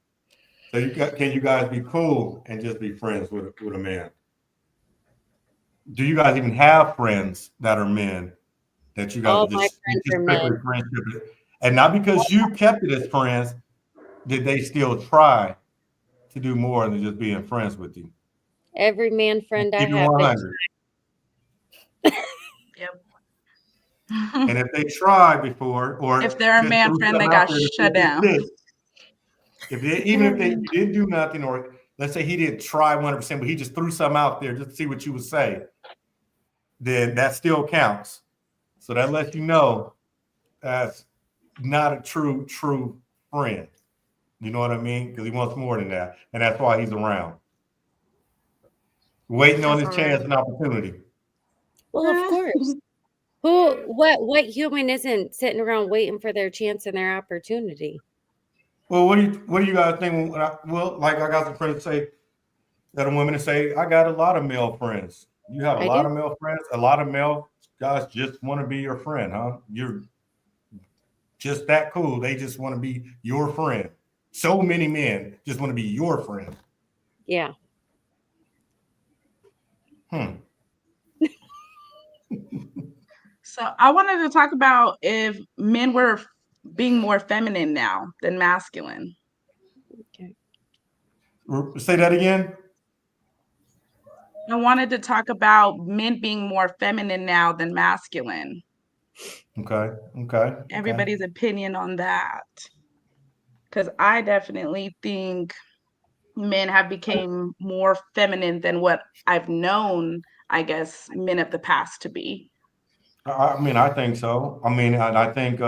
So can you guys be cool and just be friends with a man? Do you guys even have friends that are men that you guys All are my just friends are strictly men. friendship? And not because you kept it as friends, did they still try to do more than just being friends with you? Every man friend I Keep it have. 100. Yep. And if they tried before, or If they're a just man threw friend, they something got out there to see shut if they down. did. Even if they didn't do nothing, or let's say he didn't try 100%, but he just threw something out there just to see what you would say, then that still counts. So that lets you know that's not a true friend. You know what I mean? Because he wants more than that, and that's why he's around, waiting on his chance and opportunity. Well, of course. What human isn't sitting around waiting for their chance and their opportunity? Well, what do you guys think? I got some friends say that a woman say, I got a lot of male friends. You have a lot of male friends. A lot of male guys just want to be your friend, huh? You're just that cool. They just want to be your friend. So many men just want to be your friend. Yeah. So I wanted to talk about if men were being more feminine now than masculine. Okay. Say that again. I wanted to talk about men being more feminine now than masculine. Okay. Everybody's opinion on that. Because I definitely think men have become more feminine than what I've known I guess, men of the past to be. I mean, I think so. I mean, I think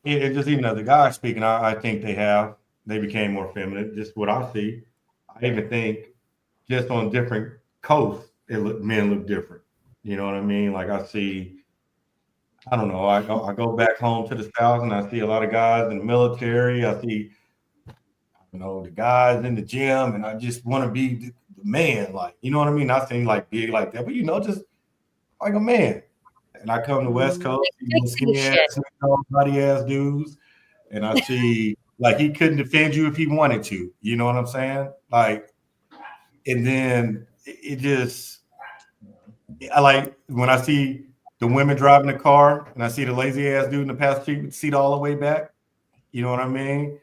it just even as a guy speaking, I think they became more feminine. Just what I see. I even think just on different coasts, men look different. You know what I mean? Like I see, I don't know. I go back home to the South and I see a lot of guys in the military. I see, the guys in the gym, and I just want to be the man. Like, you know what I mean? Not saying like big like that, but just like a man. And I come to West Coast, Fixing skinny shit. ass, body ass dudes, and I see like he couldn't defend you if he wanted to. You know what I'm saying? Like, and then it just, I like when I see the women driving the car and I see the lazy ass dude in the passenger seat all the way back. You know what I mean?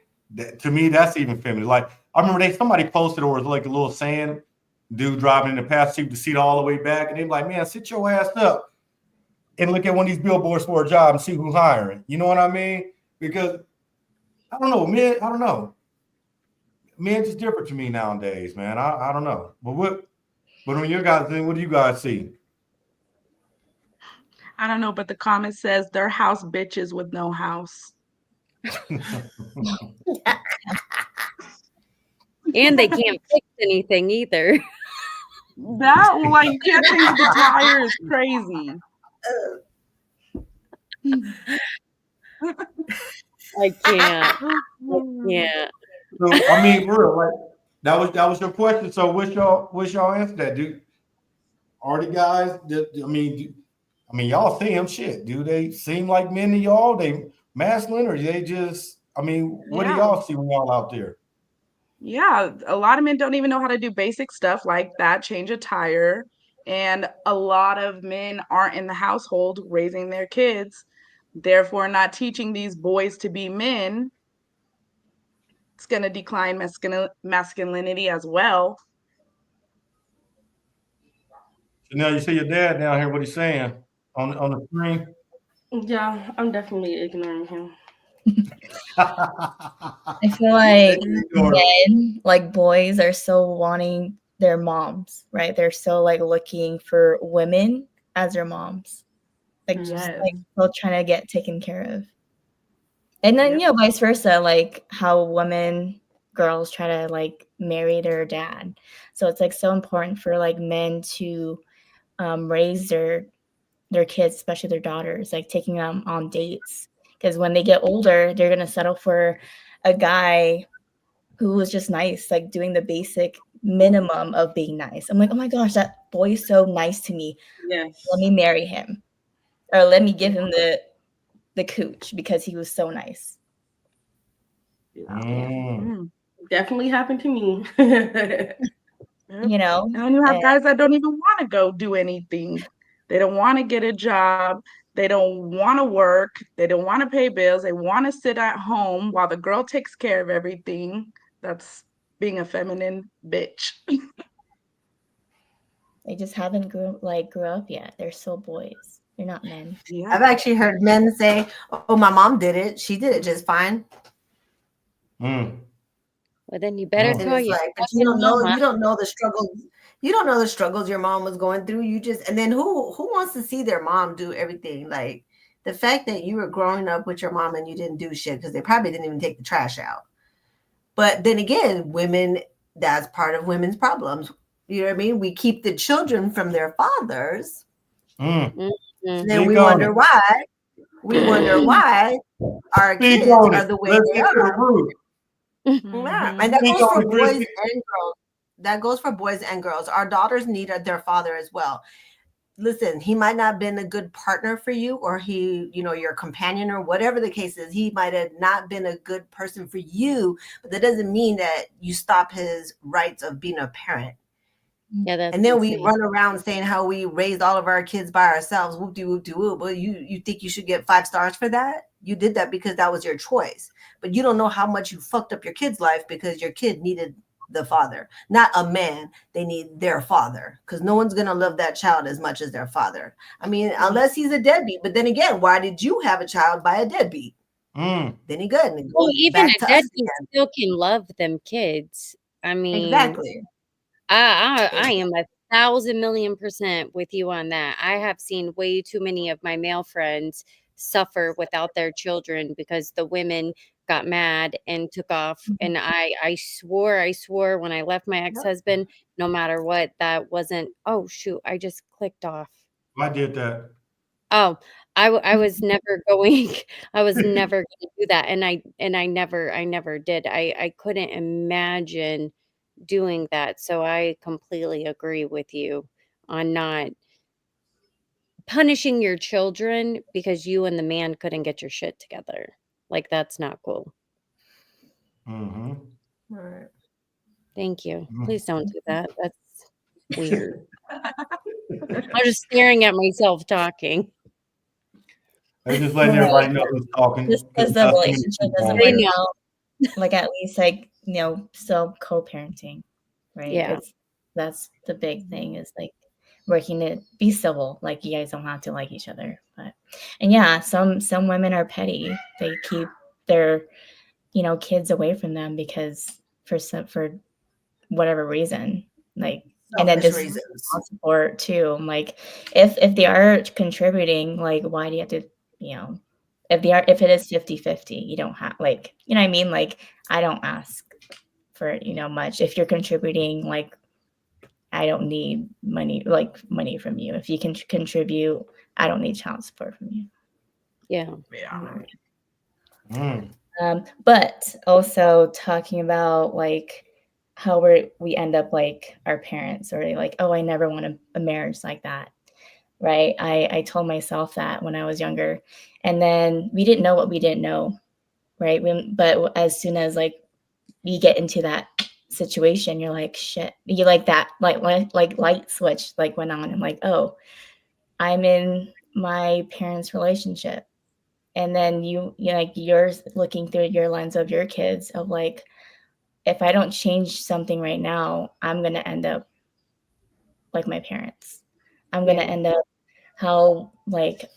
To me, that's even feminine. Like I remember somebody posted or was like a little saying, dude driving in the passenger seat all the way back, and they're like, "Man, sit your ass up and look at one of these billboards for a job and see who's hiring." You know what I mean? Because I don't know, men. I don't know. Men just different to me nowadays, man. I don't know. But when you guys think, what do you guys see? I don't know, but the comment says they're house bitches with no house. And they can't fix anything either. That like can't change the tire is crazy. I can't. Yeah. So I mean, for real, like that was your question. So what's y'all answer that, dude? Are the guys that I mean, y'all see them shit. Do they seem like men to y'all? They masculine, or they just? I mean, what do y'all see when y'all out there? Yeah, a lot of men don't even know how to do basic stuff like that, change a tire. And a lot of men aren't in the household raising their kids, therefore not teaching these boys to be men. It's going to decline masculinity as well. So now you see your dad down here. What he's saying on the screen? Yeah, I'm definitely ignoring him. I feel like men, like boys, are so wanting their moms, right? They're so like looking for women as their moms, like just like still trying to get taken care of. And then vice versa, like how girls try to like marry their dad. So it's like so important for like men to raise their kids, especially their daughters, like taking them on dates. Because when they get older, they're going to settle for a guy who was just nice, like doing the basic minimum of being nice. I'm like, oh my gosh, that boy is so nice to me. Yes. Let me marry him. Or let me give him the cooch because he was so nice. Definitely happened to me. You know? And then you have guys that don't even want to go do anything. They don't want to get a job. They don't want to work. They don't want to pay bills. They want to sit at home while the girl takes care of everything. That's being a feminine bitch. They just haven't grew up yet. They're still boys. They're not men. Yeah. I've actually heard men say, "Oh, my mom did it. She did it just fine." Well, then you better call you. Like, but you don't know the struggles. You don't know the struggles your mom was going through. And then who wants to see their mom do everything? Like the fact that you were growing up with your mom and you didn't do shit because they probably didn't even take the trash out. But then again, women, that's part of women's problems. You know what I mean? We keep the children from their fathers. And then we wonder why. We wonder why our kids are the way they are. Yeah. And that goes for boys and girls. That goes for boys and girls. Our daughters need their father as well. Listen, he might not have been a good partner for you, or he, your companion, or whatever the case is. He might have not been a good person for you, but that doesn't mean that you stop his rights of being a parent. Yeah, that's and then we run around saying how we raised all of our kids by ourselves. Whoop-de-whoop-de-whoop. Well, you think you should get 5 stars for that? You did that because that was your choice. But you don't know how much you fucked up your kid's life because your kid needed the father, not a man. They need their father, because no one's going to love that child as much as their father. I mean, unless he's a deadbeat. But then again, why did you have a child by a deadbeat? Then he good. Well, even a deadbeat still can love them kids. I mean, exactly. I am a 1,000,000,000% with you on that. I have seen way too many of my male friends suffer without their children because the women got mad and took off. And I swore when I left my ex-husband, no matter what, that wasn't, oh shoot, I just clicked off. I did that. Oh, I was never going I was never gonna do that, and I never did. I couldn't imagine doing that, so I completely agree with you on not punishing your children because you and the man couldn't get your shit together. Like, that's not cool. Mm-hmm. Right. Thank you. Mm. Please don't do that. That's weird. I'm just staring at myself talking. I'm just letting everybody know who's talking. Just because the relationship doesn't I work know. out, like at least like still co-parenting, right? Yeah. That's the big thing is like working to be civil. Like you guys don't have to like each other, but and yeah, some women are petty. They keep their kids away from them because for whatever reason, like. And then Selfish just reasons. support too. Like if they are contributing, like why do you have to, if it is 50-50, you don't have like, you know what I mean? Like I don't ask for, much. If you're contributing, like I don't need money from you. If you can contribute, I don't need child support from you. Yeah. Mm. But also talking about like how we end up like our parents, or like, oh, I never want a marriage like that, right? I told myself that when I was younger, and then we didn't know what we didn't know, right? But as soon as like you get into that situation, you're like, shit, you like that like light switch like went on. I'm like, oh, I'm in my parents' relationship, and then you like you're looking through your lens of your kids of like, if I don't change something right now, I'm going to end up like my parents. I'm going to end up how like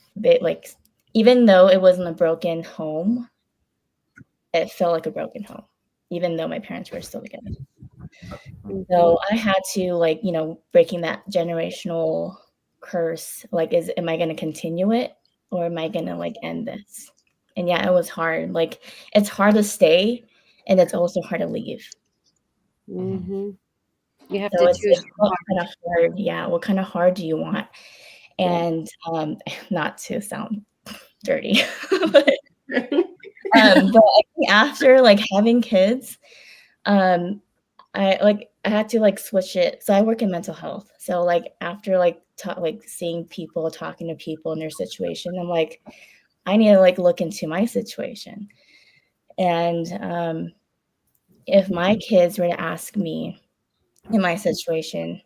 even though it wasn't a broken home, it felt like a broken home, even though my parents were still together. So I had to like, breaking that generational curse, like, am I going to continue it, or am I going to like end this? And yeah, it was hard. Like it's hard to stay, and it's also hard to leave. Mm-hmm. You have So to it's choose. like, what kind of hard? Yeah, what kind of hard do you want? And not to sound dirty, but I think after like having kids, I had to like switch it. So I work in mental health. So like after like seeing people, talking to people in their situation, I'm like, I need to like look into my situation. And if my kids were to ask me in my situation,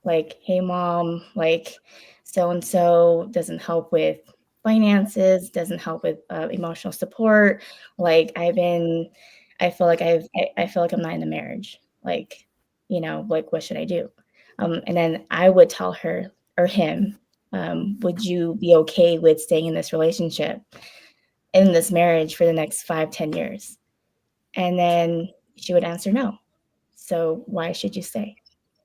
like, hey mom, like so and so doesn't help with finances, doesn't help with emotional support, like I feel like I feel like I'm not in a marriage, like like what should I do? And then I would tell her or him, would you be okay with staying in this relationship, in this marriage for the next 5-10 years? And then she would answer no. So why should you stay?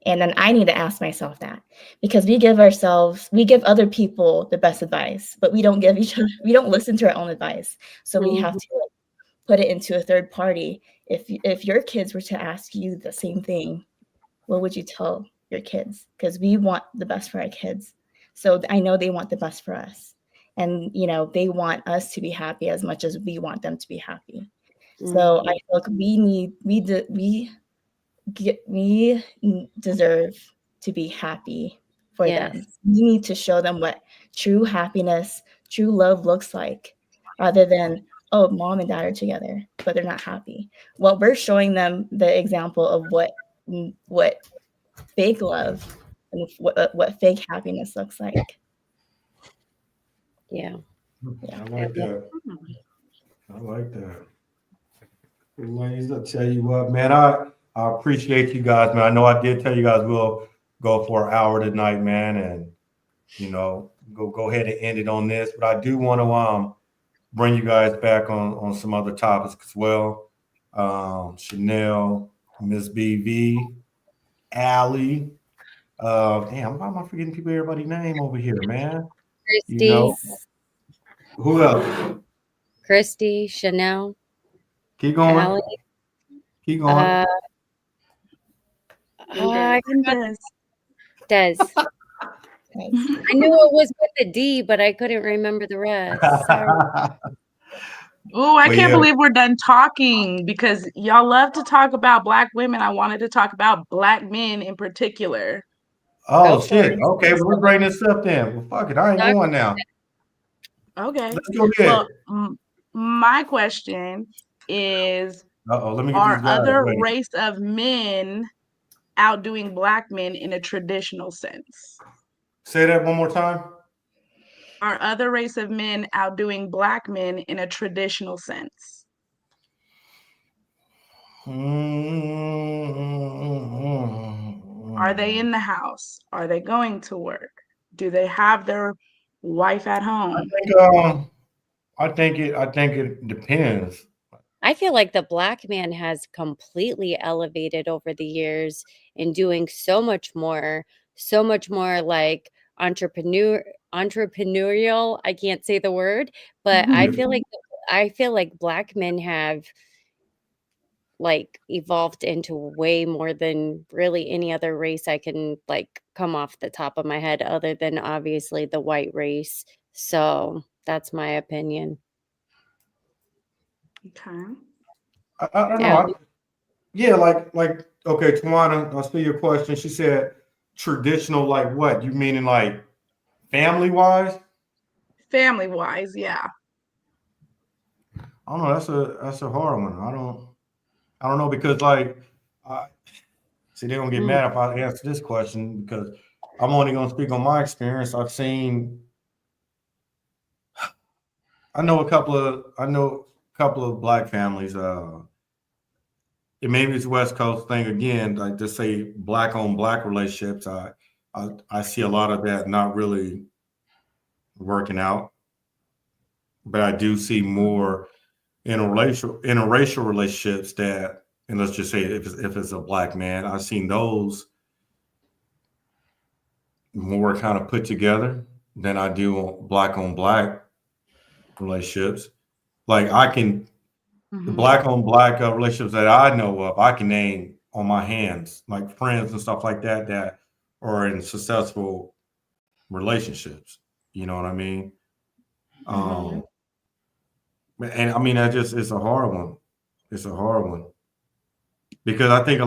And then I need to ask myself that, because we give other people the best advice, but we don't we don't listen to our own advice. So we have to put it into a third party. If your kids were to ask you the same thing, what would you tell your kids? Because we want the best for our kids. So I know they want the best for us. And, they want us to be happy as much as we want them to be happy. So I feel like we deserve to be happy for them. We need to show them what true happiness, true love looks like, rather than, oh, mom and dad are together, but they're not happy. Well, we're showing them the example of what fake love and what fake happiness looks like. Yeah. I like that. I like that. Ladies, I'll tell you what, man, I appreciate you guys, man. I know I did tell you guys we'll go for an hour tonight, man, and go ahead and end it on this. But I do want to bring you guys back on some other topics as well. Chanel, Miss BV, Allie, Damn, why am I forgetting everybody's name over here, man? You Christy, know, who else? Christy, Chanel, Keep going. Allie. Keep going. I Yes. Des. I knew it was with a D, but I couldn't remember the rest. Sorry. Oh, I But can't yeah. believe we're done talking because y'all love to talk about Black women. I wanted to talk about Black men in particular. Oh Go for shit. it. Okay, well, we're bringing this up then. Well, fuck it. I ain't Talk- going now. Okay. Let's go ahead. Well, my question is, Let me get are these guys other ready. race of men outdoing Black men in a traditional sense? Say that one more time. Are other race of men outdoing Black men in a traditional sense? Are they in the house? Are they going to work? Do they have their wife at home? I think it depends. I feel like the Black man has completely elevated over the years in doing so much more like entrepreneurial. I can't say the word, but I feel like Black men have like evolved into way more than really any other race I can like come off the top of my head other than obviously the white race. So that's my opinion. Okay. I don't know. Allie? Yeah, like okay, Tawana, I'll see your question. She said traditional, like what? You meaning like family wise? Family wise, yeah. I don't know. That's a hard one. I don't know because like see they're gonna get mad if I answer this question because I'm only gonna speak on my experience. I know a couple of Black families. It maybe it's West Coast thing again, like to say Black on Black relationships. I see a lot of that not really working out, but I do see more interracial relationships that, and let's just say if it's a Black man, I've seen those more kind of put together than I do on Black relationships. Like the Black on Black relationships that I know of, I can name on my hands, like friends and stuff like that that are in successful relationships. You know what I mean? And I mean that just it's a hard one. It's a hard one because I think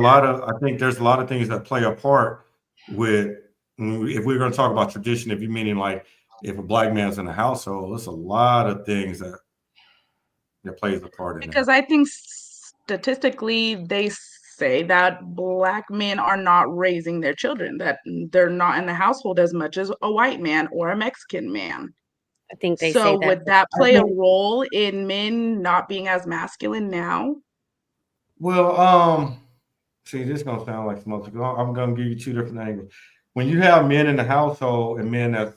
there's a lot of things that play a part with if we're going to talk about tradition. If you meaning like if a Black man's in a household, there's a lot of things that plays a part in that. Because I think statistically they say that Black men are not raising their children, that they're not in the household as much as a white man or a Mexican man. I think they So say that. would that play a role in men not being as masculine now? Well, see, this is gonna sound like some other. I'm gonna give you two different angles. When you have men in the household and men that's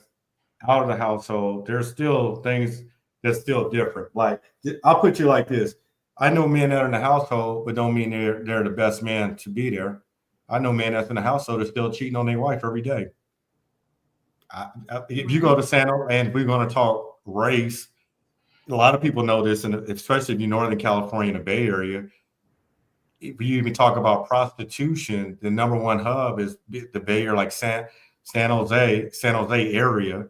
out of the household, there's still things that's still different. Like I'll put you like this: I know men that are in the household, but don't mean they're the best man to be there. I know men that's in the household that's still cheating on their wife every day. If you go to Santa, and we're going to talk race, a lot of people know this, and especially if you're Northern California and the Bay Area. If you even talk about prostitution, the number one hub is the Bay Area, like San Jose area,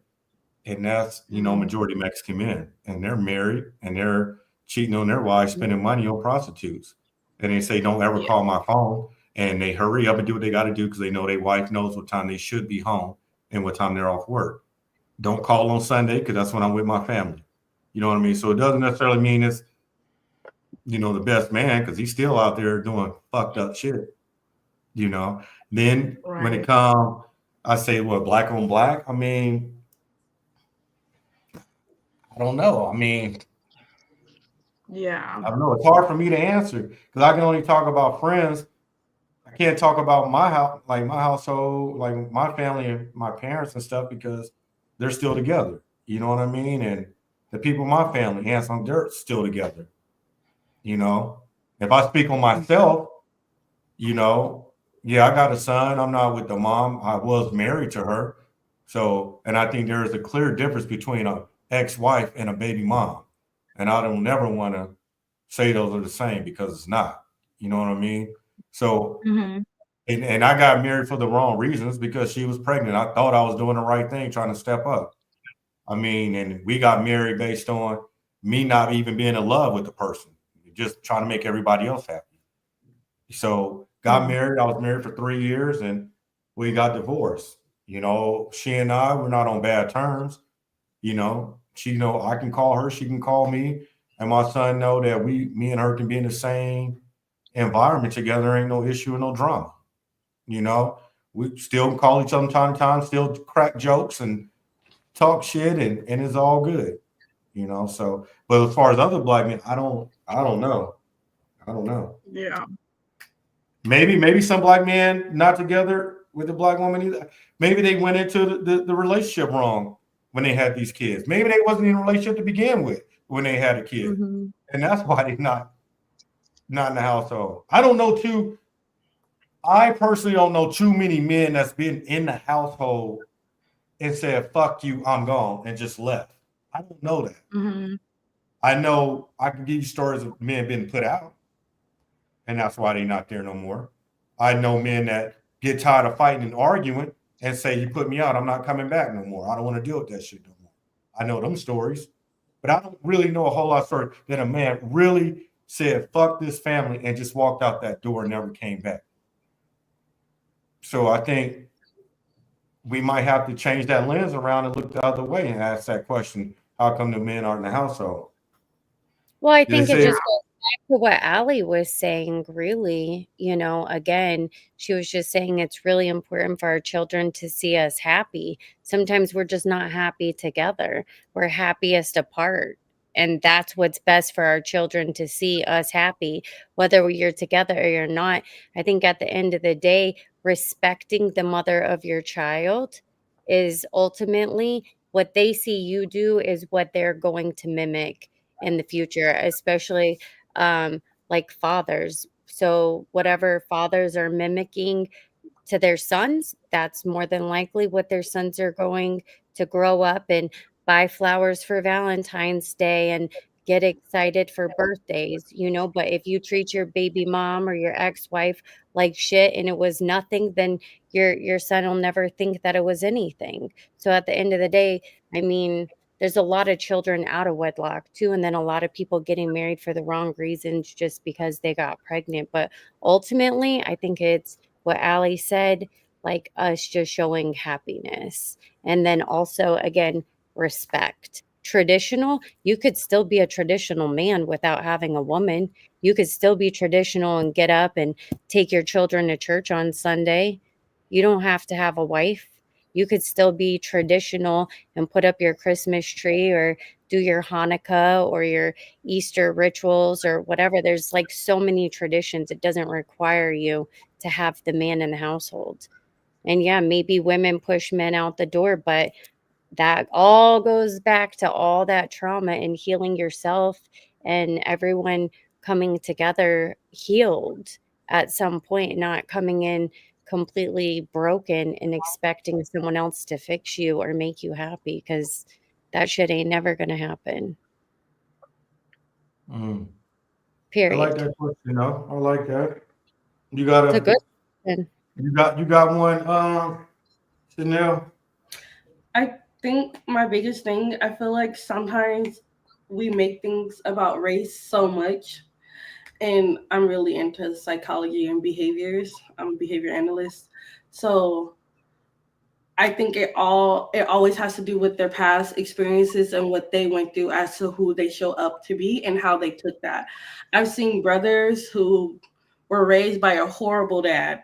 and that's majority Mexican men, and they're married and they're cheating on their wives, spending money on prostitutes, and they say don't ever call my phone, and they hurry up and do what they got to do because they know their wife knows what time they should be home and what time they're off work. Don't call on Sunday because that's when I'm with my family. You know what I mean? So it doesn't necessarily mean it's the best man because he's still out there doing fucked up shit. Then when it comes, I say, well, Black on Black. I mean, I don't know. I mean, Yeah. I don't know. It's hard for me to answer because I can only talk about friends. I can't talk about my house, like my household, like my family and my parents and stuff because they're still together. You know what I mean? And the people in my family, they're still together. If I speak on myself, Yeah, I got a son. I'm not with the mom. I was married to her. So, and I think there is a clear difference between a ex-wife and a baby mom. And I don't never want to say those are the same because it's not. You know what I mean? So, Mhm. and I got married for the wrong reasons because she was pregnant. I thought I was doing the right thing, trying to step up. I mean, and we got married based on me not even being in love with the person, just trying to make everybody else happy. So got married. I was married for 3 years and we got divorced. You know, she and I were not on bad terms. You know, she know I can call her, she can call me, and my son know that me and her can be in the same environment together. Ain't no issue and no drama. You know, we still call each other from time to time, still crack jokes and talk shit, and it's all good. You know, so but as far as other black men, I don't know. I don't know. Yeah. Maybe some black men not together with a black woman either. Maybe they went into the relationship wrong when they had these kids. Maybe they wasn't in a relationship to begin with when they had a kid, Mhm. and that's why they not in the household. I don't know too. I personally don't know too many men that's been in the household and said "fuck you, I'm gone" and just left. I don't know that. Mhm. I know I can give you stories of men being put out, and that's why they're not there no more. I know men that get tired of fighting and arguing and say, "You put me out, I'm not coming back no more. I don't want to deal with that shit no more." I know them stories, but I don't really know a whole lot of stories that a man really said, "Fuck this family," and just walked out that door and never came back. So I think we might have to change that lens around and look the other way and ask that question: How come the men aren't in the household? Well, I Did they think it say just goes back to what Allie was saying, really. Again, she was just saying it's really important for our children to see us happy. Sometimes we're just not happy together, we're happiest apart. And that's what's best for our children to see us happy, whether you're together or you're not. I think at the end of the day, respecting the mother of your child is ultimately what they see you do, is what they're going to mimic in the future, especially like fathers. So, whatever fathers are mimicking to their sons, that's more than likely what their sons are going to grow up and buy flowers for Valentine's Day and get excited for birthdays. But if you treat your baby mom or your ex-wife like shit and it was nothing, then your son will never think that it was anything. So at the end of the day, I mean, there's a lot of children out of wedlock too, and then a lot of people getting married for the wrong reasons just because they got pregnant. But ultimately, I think it's what Allie said, like us just showing happiness. And then also, again, respect. Traditional, you could still be a traditional man without having a woman. You could still be traditional and get up and take your children to church on Sunday. You don't have to have a wife. You could still be traditional and put up your Christmas tree or do your Hanukkah or your Easter rituals or whatever. There's like so many traditions. It doesn't require you to have the man in the household. And yeah, maybe women push men out the door, but that all goes back to all that trauma and healing yourself and everyone coming together healed at some point, not coming in completely broken and expecting someone else to fix you or make you happy, because that shit ain't never gonna happen. Mm. I like Period. that question, I like that. You got It's a a good question. you got one, Chanel? I think my biggest thing, I feel like sometimes we make things about race so much. And I'm really into psychology and behaviors. I'm a behavior analyst. So I think it always has to do with their past experiences and what they went through as to who they show up to be and how they took that. I've seen brothers who were raised by a horrible dad.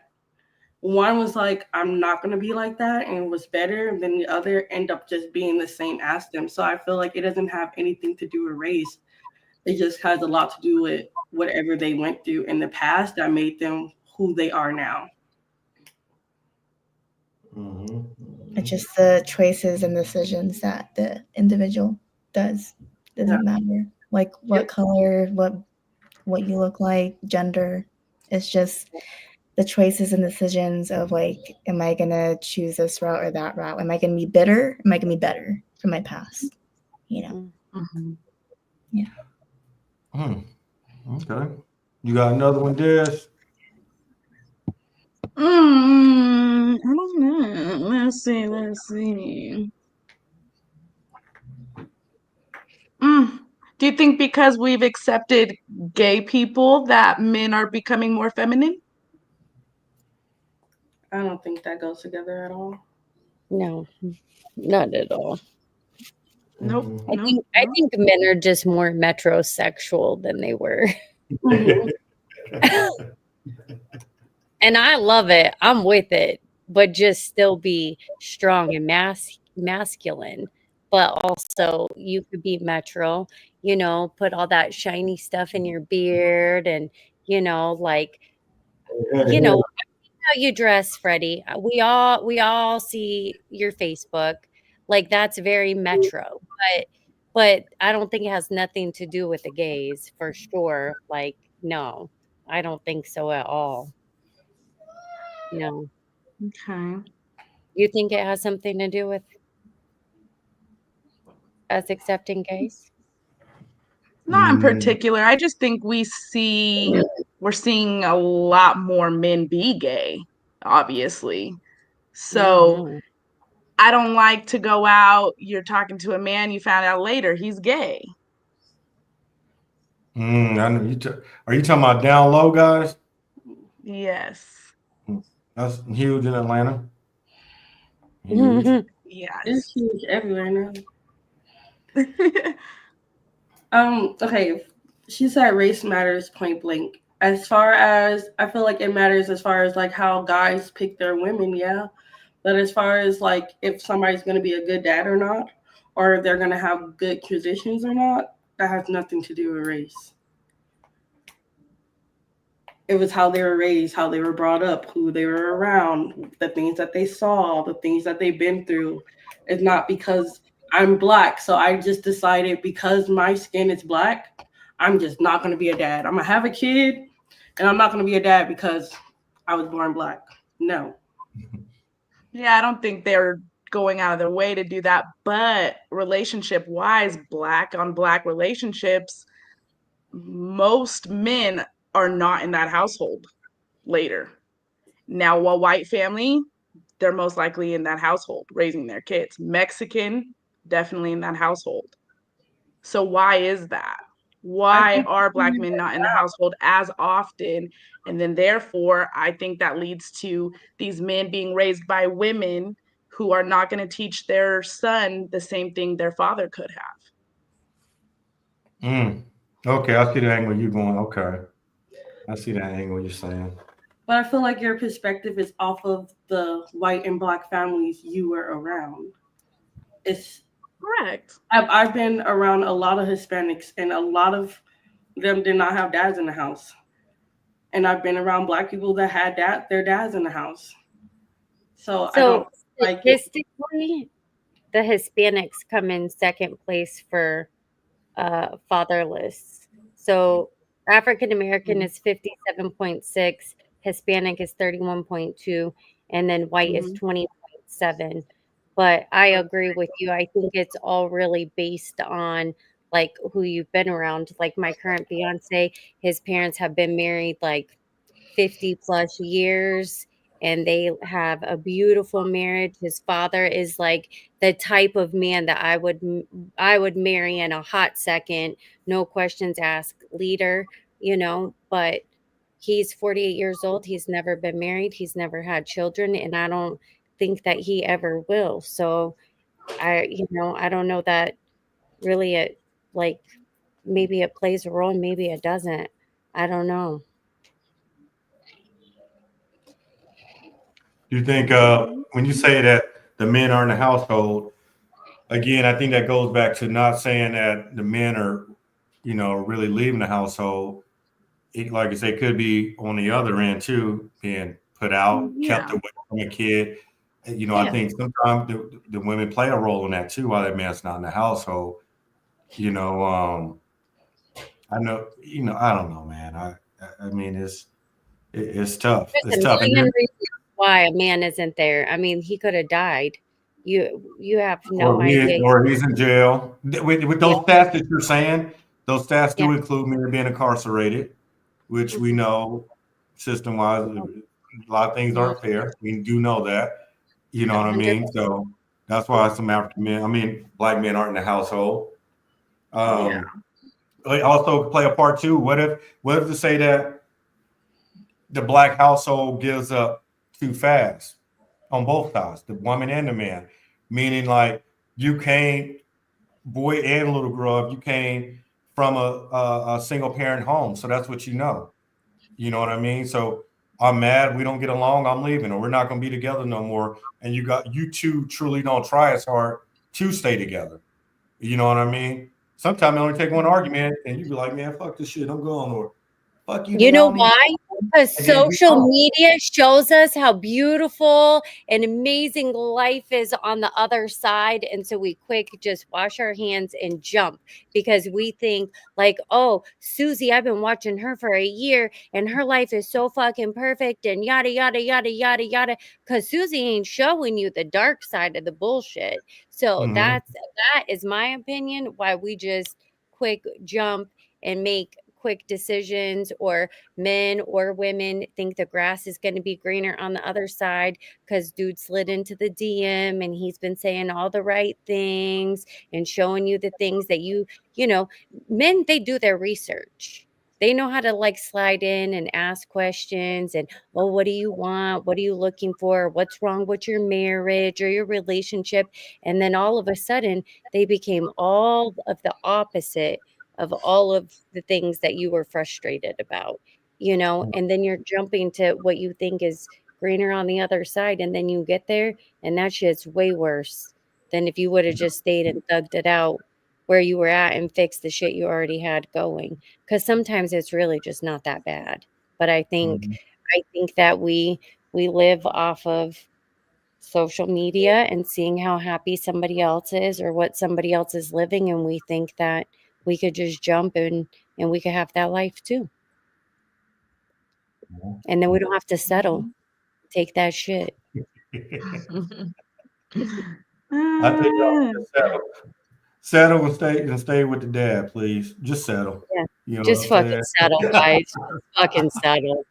One was like, I'm not going to be like that, and was better. And then the other end up just being the same as them. So I feel like it doesn't have anything to do with race. It just has a lot to do with whatever they went through in the past that made them who they are now. It's just the choices and decisions that the individual does. Doesn't matter. Like what color, what you look like, gender. It's just the choices and decisions of like, am I gonna choose this route or that route? Am I gonna be bitter? Am I gonna be better from my past? You know. Mhm. Okay. You got another one, Des? I don't know. Let's see. Do you think because we've accepted gay people that men are becoming more feminine? I don't think that goes together at all. No, not at all. Nope. Mhm. I think men are just more metrosexual than they were. Mhm. And I love it. I'm with it, but just still be strong and masculine. But also, you could be metro, put all that shiny stuff in your beard and, like, how you dress, Freddie. We all see your Facebook. Like that's very metro. But I don't think it has nothing to do with the gays for sure. Like, no, I don't think so at all. No. Okay. You think it has something to do with us accepting gays? Not in Mm, particular. I just think we're seeing a lot more men be gay, obviously. So Mhm. I don't like to go out, you're talking to a man, you found out later he's gay. I know are you talking about down low, guys? Yes. That's huge in Atlanta. Huge. It's Yes. huge everywhere now. Okay. She said race matters point blank. As far as I feel like it matters as far as like how guys pick their women, yeah. But as far as like if somebody's gonna be a good dad or not, or if they're gonna have good traditions or not, that has nothing to do with race. It was how they were raised, how they were brought up, who they were around, the things that they saw, the things that they've been through. It's not because I'm black, so I just decided because my skin is black, I'm just not going to be a dad. I'm going to have a kid, and I'm not going to be a dad because I was born black. No. Yeah, I don't think they're going out of their way to do that. But relationship wise, black on black relationships, most men are not in that household later. Now, a white family, they're most likely in that household raising their kids. Mexican, definitely in that household. So, why is that? I Why think are black men not in the household as often? And then, therefore, I think that leads to these men being raised by women who are not going to teach their son the same thing their father could have. Okay, I see the angle you're going. Okay. I see that angle you're saying. but I feel like your perspective is off of the white and black families you were around. It's Correct. I've been around a lot of Hispanics, and a lot of them did not have dads in the house. And I've been around black people that had their dads in the house. So I don't So like it. statistically, the Hispanics come in second place for fatherless. So African American is 57.6, Hispanic is 31.2, and then white is 20.7. But I agree with you. I think it's all really based on like who you've been around. Like my current fiance, his parents have been married like 50 plus years and they have a beautiful marriage. His father is like the type of man that I would marry in a hot second, no questions asked, leader, but he's 48 years old. He's never been married. He's never had children and I don't think that he ever will. So I don't know that really it like maybe it plays a role, maybe it doesn't. I don't know. Do you think when you say that the men are in the household, again, I think that goes back to not saying that the men are, really leaving the household. Like I say, could be on the other end too, being put out, kept Yeah. away from a kid. I Yeah. think sometimes the women play a role in that too, while that man's not in the household. I know, I don't know, man. I mean, It's tough. There's It's a tough. And million reasons why a man isn't there. I mean, he could have died. You have no idea. or he's in jail. With those stats that you're saying, those stats do Yeah. include men being incarcerated, which we know system-wise, a lot of things aren't fair. We do know that. You know what I mean? So that's why some African men, black men aren't in the household. They also play a part too. What if to say that the black household gives up too fast on both sides, the woman and the man? Meaning, like, you came, boy and little girl up, you came from a single parent home, so that's what you know. You know what I mean? So I'm mad, we don't get along, I'm leaving, or we're not going to be together no more. And you two truly don't try as hard to stay together. You know what I mean? Sometimes it only take one argument, and you be like, man, fuck this shit, I'm going, or fuck you. You know don't why? Because And then you social go. media shows us how beautiful and amazing life is on the other side. And so we quick just wash our hands and jump because we think like, oh, Susie, I've been watching her for a year and her life is so fucking perfect and yada, yada, yada, yada, yada. Because Susie ain't showing you the dark side of the bullshit. So that is my opinion, why we just quick jump and make quick decisions, or men or women think the grass is going to be greener on the other side because dude slid into the DM and he's been saying all the right things and showing you the things that you know, men, they do their research. They know how to like slide in and ask questions and, well, what do you want? What are you looking for? What's wrong with your marriage or your relationship? And then all of a sudden they became all of the opposite of all of the things that you were frustrated about, you know, and then you're jumping to what you think is greener on the other side. And then you get there and that shit's way worse than if you would have just stayed and thugged it out where you were at and fixed the shit you already had going. Cause sometimes it's really just not that bad. But I think that we live off of social media and seeing how happy somebody else is or what somebody else is living, and we think that we could just jump and we could have that life too. And then we don't have to settle. Take that shit. I think y'all just settle and stay with the dad, please. Just settle. Yeah. You know Just what I'm fucking saying? settle, guys. Just fucking settle.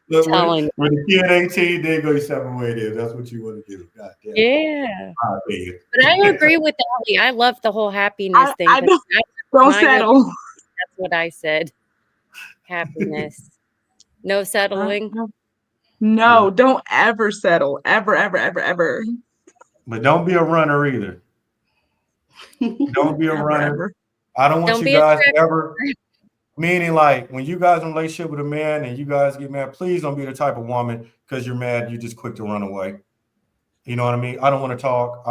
Look, Telling when the kid 18, they go your separate way there. That's what you want to do. God damn. Yeah. I tell you. But I agree with Ellie. I love the whole happiness thing. I 'cause don't my settle. That's what I said. Happiness. No settling. No, don't ever settle. Ever, ever, ever, ever. But don't be a runner either. Don't be a runner. Ever. I don't want Don't you be a guys trick. ever. Meaning, like, when you guys in a relationship with a man and you guys get mad, please don't be the type of woman because you're mad, you just quick to run away. You know what I mean? I don't want to talk.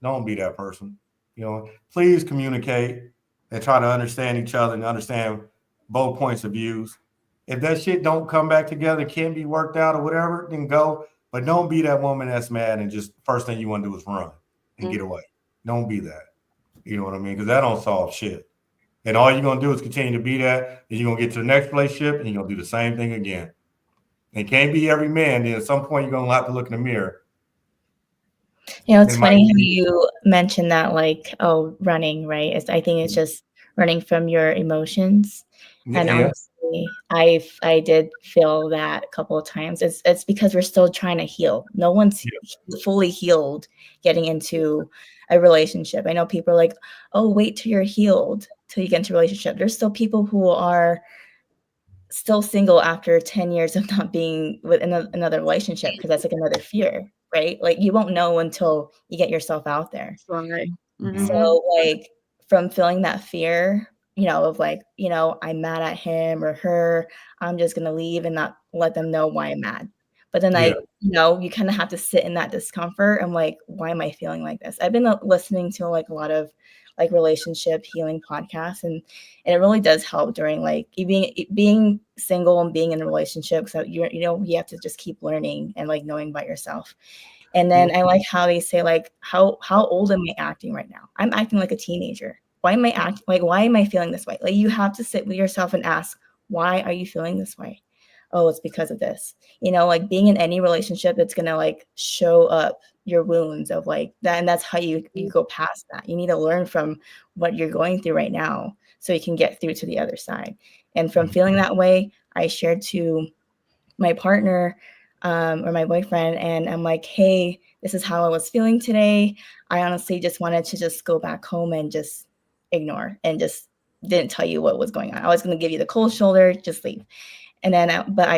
Don't be that person. You know, please communicate and try to understand each other and understand both points of views. If that shit don't come back together, can't be worked out or whatever, then go. But don't be that woman that's mad and just first thing you want to do is run and get away. Don't be that. You know what I mean? Because that don't solve shit. And all you're going to do is continue to be that, and you're going to get to the next relationship, and you're going to do the same thing again. It can't be every man. Then at some point, you're going to have to look in the mirror. You know, it's funny how you mentioned that, like, oh, running, right? I think it's just running from your emotions. And honestly, I did feel that a couple of times. It's because we're still trying to heal. No one's fully healed getting into a relationship. I know people are like, oh, wait till you're healed till you get into a relationship. There's still people who are still single after 10 years of not being with another relationship because that's like another fear, right? Like you won't know until you get yourself out there. Right. So like from feeling that fear, you know, of like, you know, I'm mad at him or her, I'm just going to leave and not let them know why I'm mad. But then you know, you kind of have to sit in that discomfort and like, why am I feeling like this? I've been listening to like a lot of like relationship healing podcasts, and it really does help during like being single and being in a relationship. So you know, you have to just keep learning and like knowing about yourself. And then I like how they say like, how old am I acting right now? I'm acting like a teenager. Why am I acting like, why am I feeling this way? Like you have to sit with yourself and ask, why are you feeling this way? oh, it's because of this. Like being in any relationship, it's gonna like show up your wounds of like that, and that's how you go past that. You need to learn from what you're going through right now so you can get through to the other side. And from feeling that way, I shared to my partner or my boyfriend, and I'm like, hey, this is how I was feeling today. I honestly just wanted to just go back home and just ignore and just didn't tell you what was going on. I was going to give you the cold shoulder, just leave. And then, but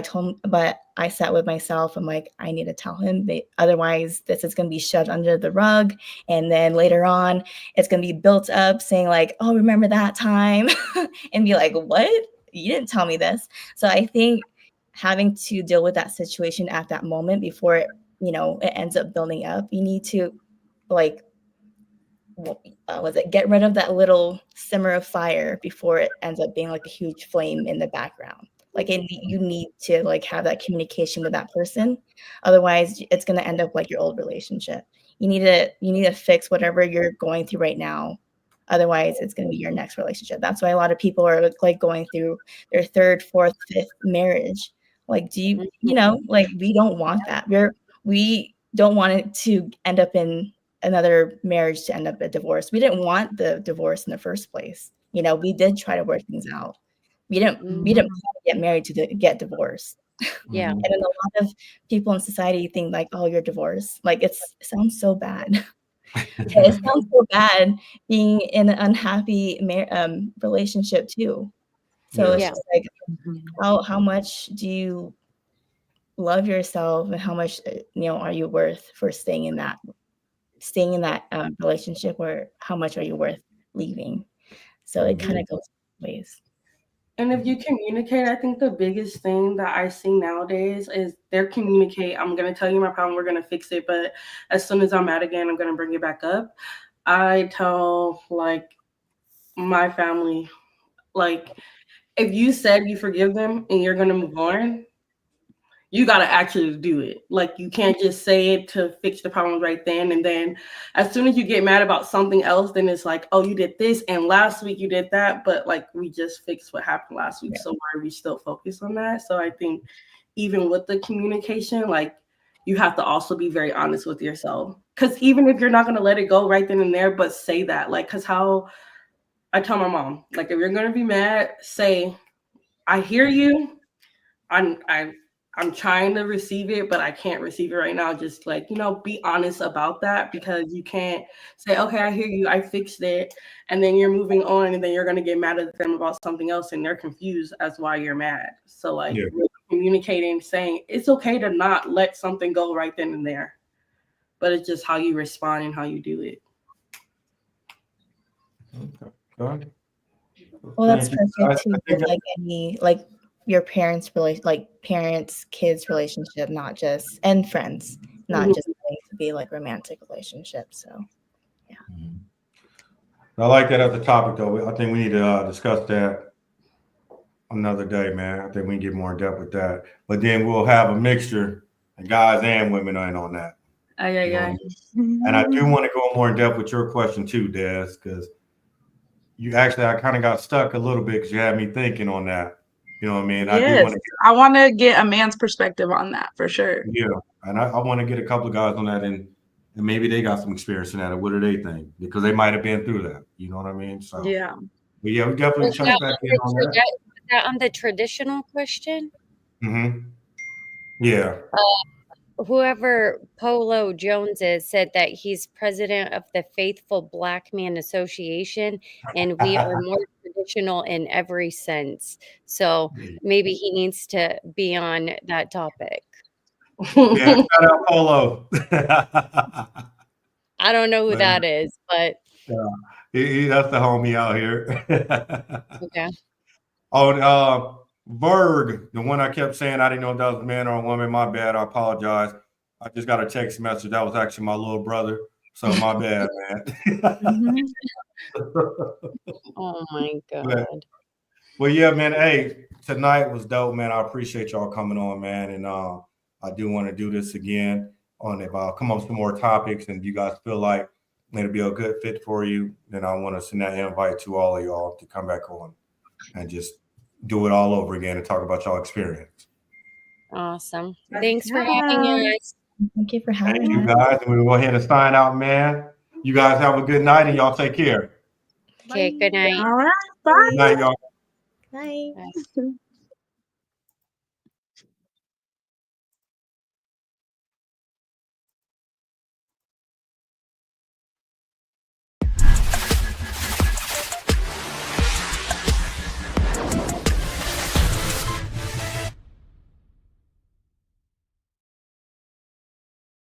I sat with myself. I'm like, I need to tell him, otherwise this is going to be shoved under the rug. And then later on, it's going to be built up saying like, oh, remember that time? And be like, what? You didn't tell me this. So I think having to deal with that situation at that moment before it ends up building up, you need to like, get rid of that little simmer of fire before it ends up being like a huge flame in the background. Like you need to like have that communication with that person. Otherwise, it's going to end up like your old relationship. You need to fix whatever you're going through right now. Otherwise, it's going to be your next relationship. That's why a lot of people are like going through their third, fourth, fifth marriage. Like, like we don't want that. We don't want it to end up in another marriage to end up a divorce. We didn't want the divorce in the first place. We did try to work things out. We didn't plan to get married to get divorced. Yeah. And then a lot of people in society think like, oh, you're divorced. Like it sounds so bad. It sounds so bad being in an unhappy relationship too. So it's just like, how much do you love yourself, and how much are you worth for staying in that relationship, or how much are you worth leaving? So it kind of goes ways. And if you communicate, I think the biggest thing that I see nowadays is they communicate. I'm going to tell you my problem. We're going to fix it. But as soon as I'm mad again, I'm going to bring it back up. I tell like my family, like if you said you forgive them and you're going to move on, you got to actually do it. Like you can't just say it to fix the problem right then. And then as soon as you get mad about something else, then it's like, oh, you did this and last week you did that. But like we just fixed what happened last week. So why are we still focused on that? So I think even with the communication, like you have to also be very honest with yourself. Because even if you're not going to let it go right then and there, but say that, like, because how I tell my mom, like, if you're going to be mad, say, I hear you. I'm trying to receive it, but I can't receive it right now. Just like, be honest about that, because you can't say, okay, I hear you, I fixed it. And then you're moving on, and then you're going to get mad at them about something else, and they're confused as why you're mad. So like really communicating, saying it's okay to not let something go right then and there, but it's just how you respond and how you do it. Okay. Well, that's perfect too. Like any, like your parents' parents, kids relationship, not just, and friends, not just going to be like romantic relationships. So, yeah. I like that as a topic, though. I think we need to discuss that another day, man. I think we can get more in depth with that. But then we'll have a mixture, and guys and women in on that. And I do want to go more in depth with your question too, Des, because I kind of got stuck a little bit because you had me thinking on that. You know what I mean? Yes, I want to get a man's perspective on that for sure. Yeah, and I want to get a couple of guys on that, and maybe they got some experience in that. Or what do they think? Because they might have been through that. You know what I mean? So yeah, but yeah, we definitely check back in on that. Was that on the traditional question? Mm-hmm. Yeah. Whoever Polo Jones is said that he's president of the Faithful Black Man Association, and we are more traditional in every sense. So maybe he needs to be on that topic. Yeah, shout out Polo. I don't know who that is, but that's the homie out here. okay. Oh, Berg, the one I kept saying I didn't know if that was a man or a woman. My bad. I apologize. I just got a text message. That was actually my little brother. So my bad, man. Oh my God. Well, yeah, man. Hey, tonight was dope, man. I appreciate y'all coming on, man. And I do want to do this again on if I'll come up with some more topics, and if you guys feel like it'll be a good fit for you, then I want to send that invite to all of y'all to come back on and just do it all over again and talk about y'all experience. Awesome. Thanks for having us. Thank you for Thank having you us. guys. And we'll go ahead and sign out, man. You guys have a good night and y'all take care. Okay, good night. All right. Bye. Good night, y'all. Bye. Bye.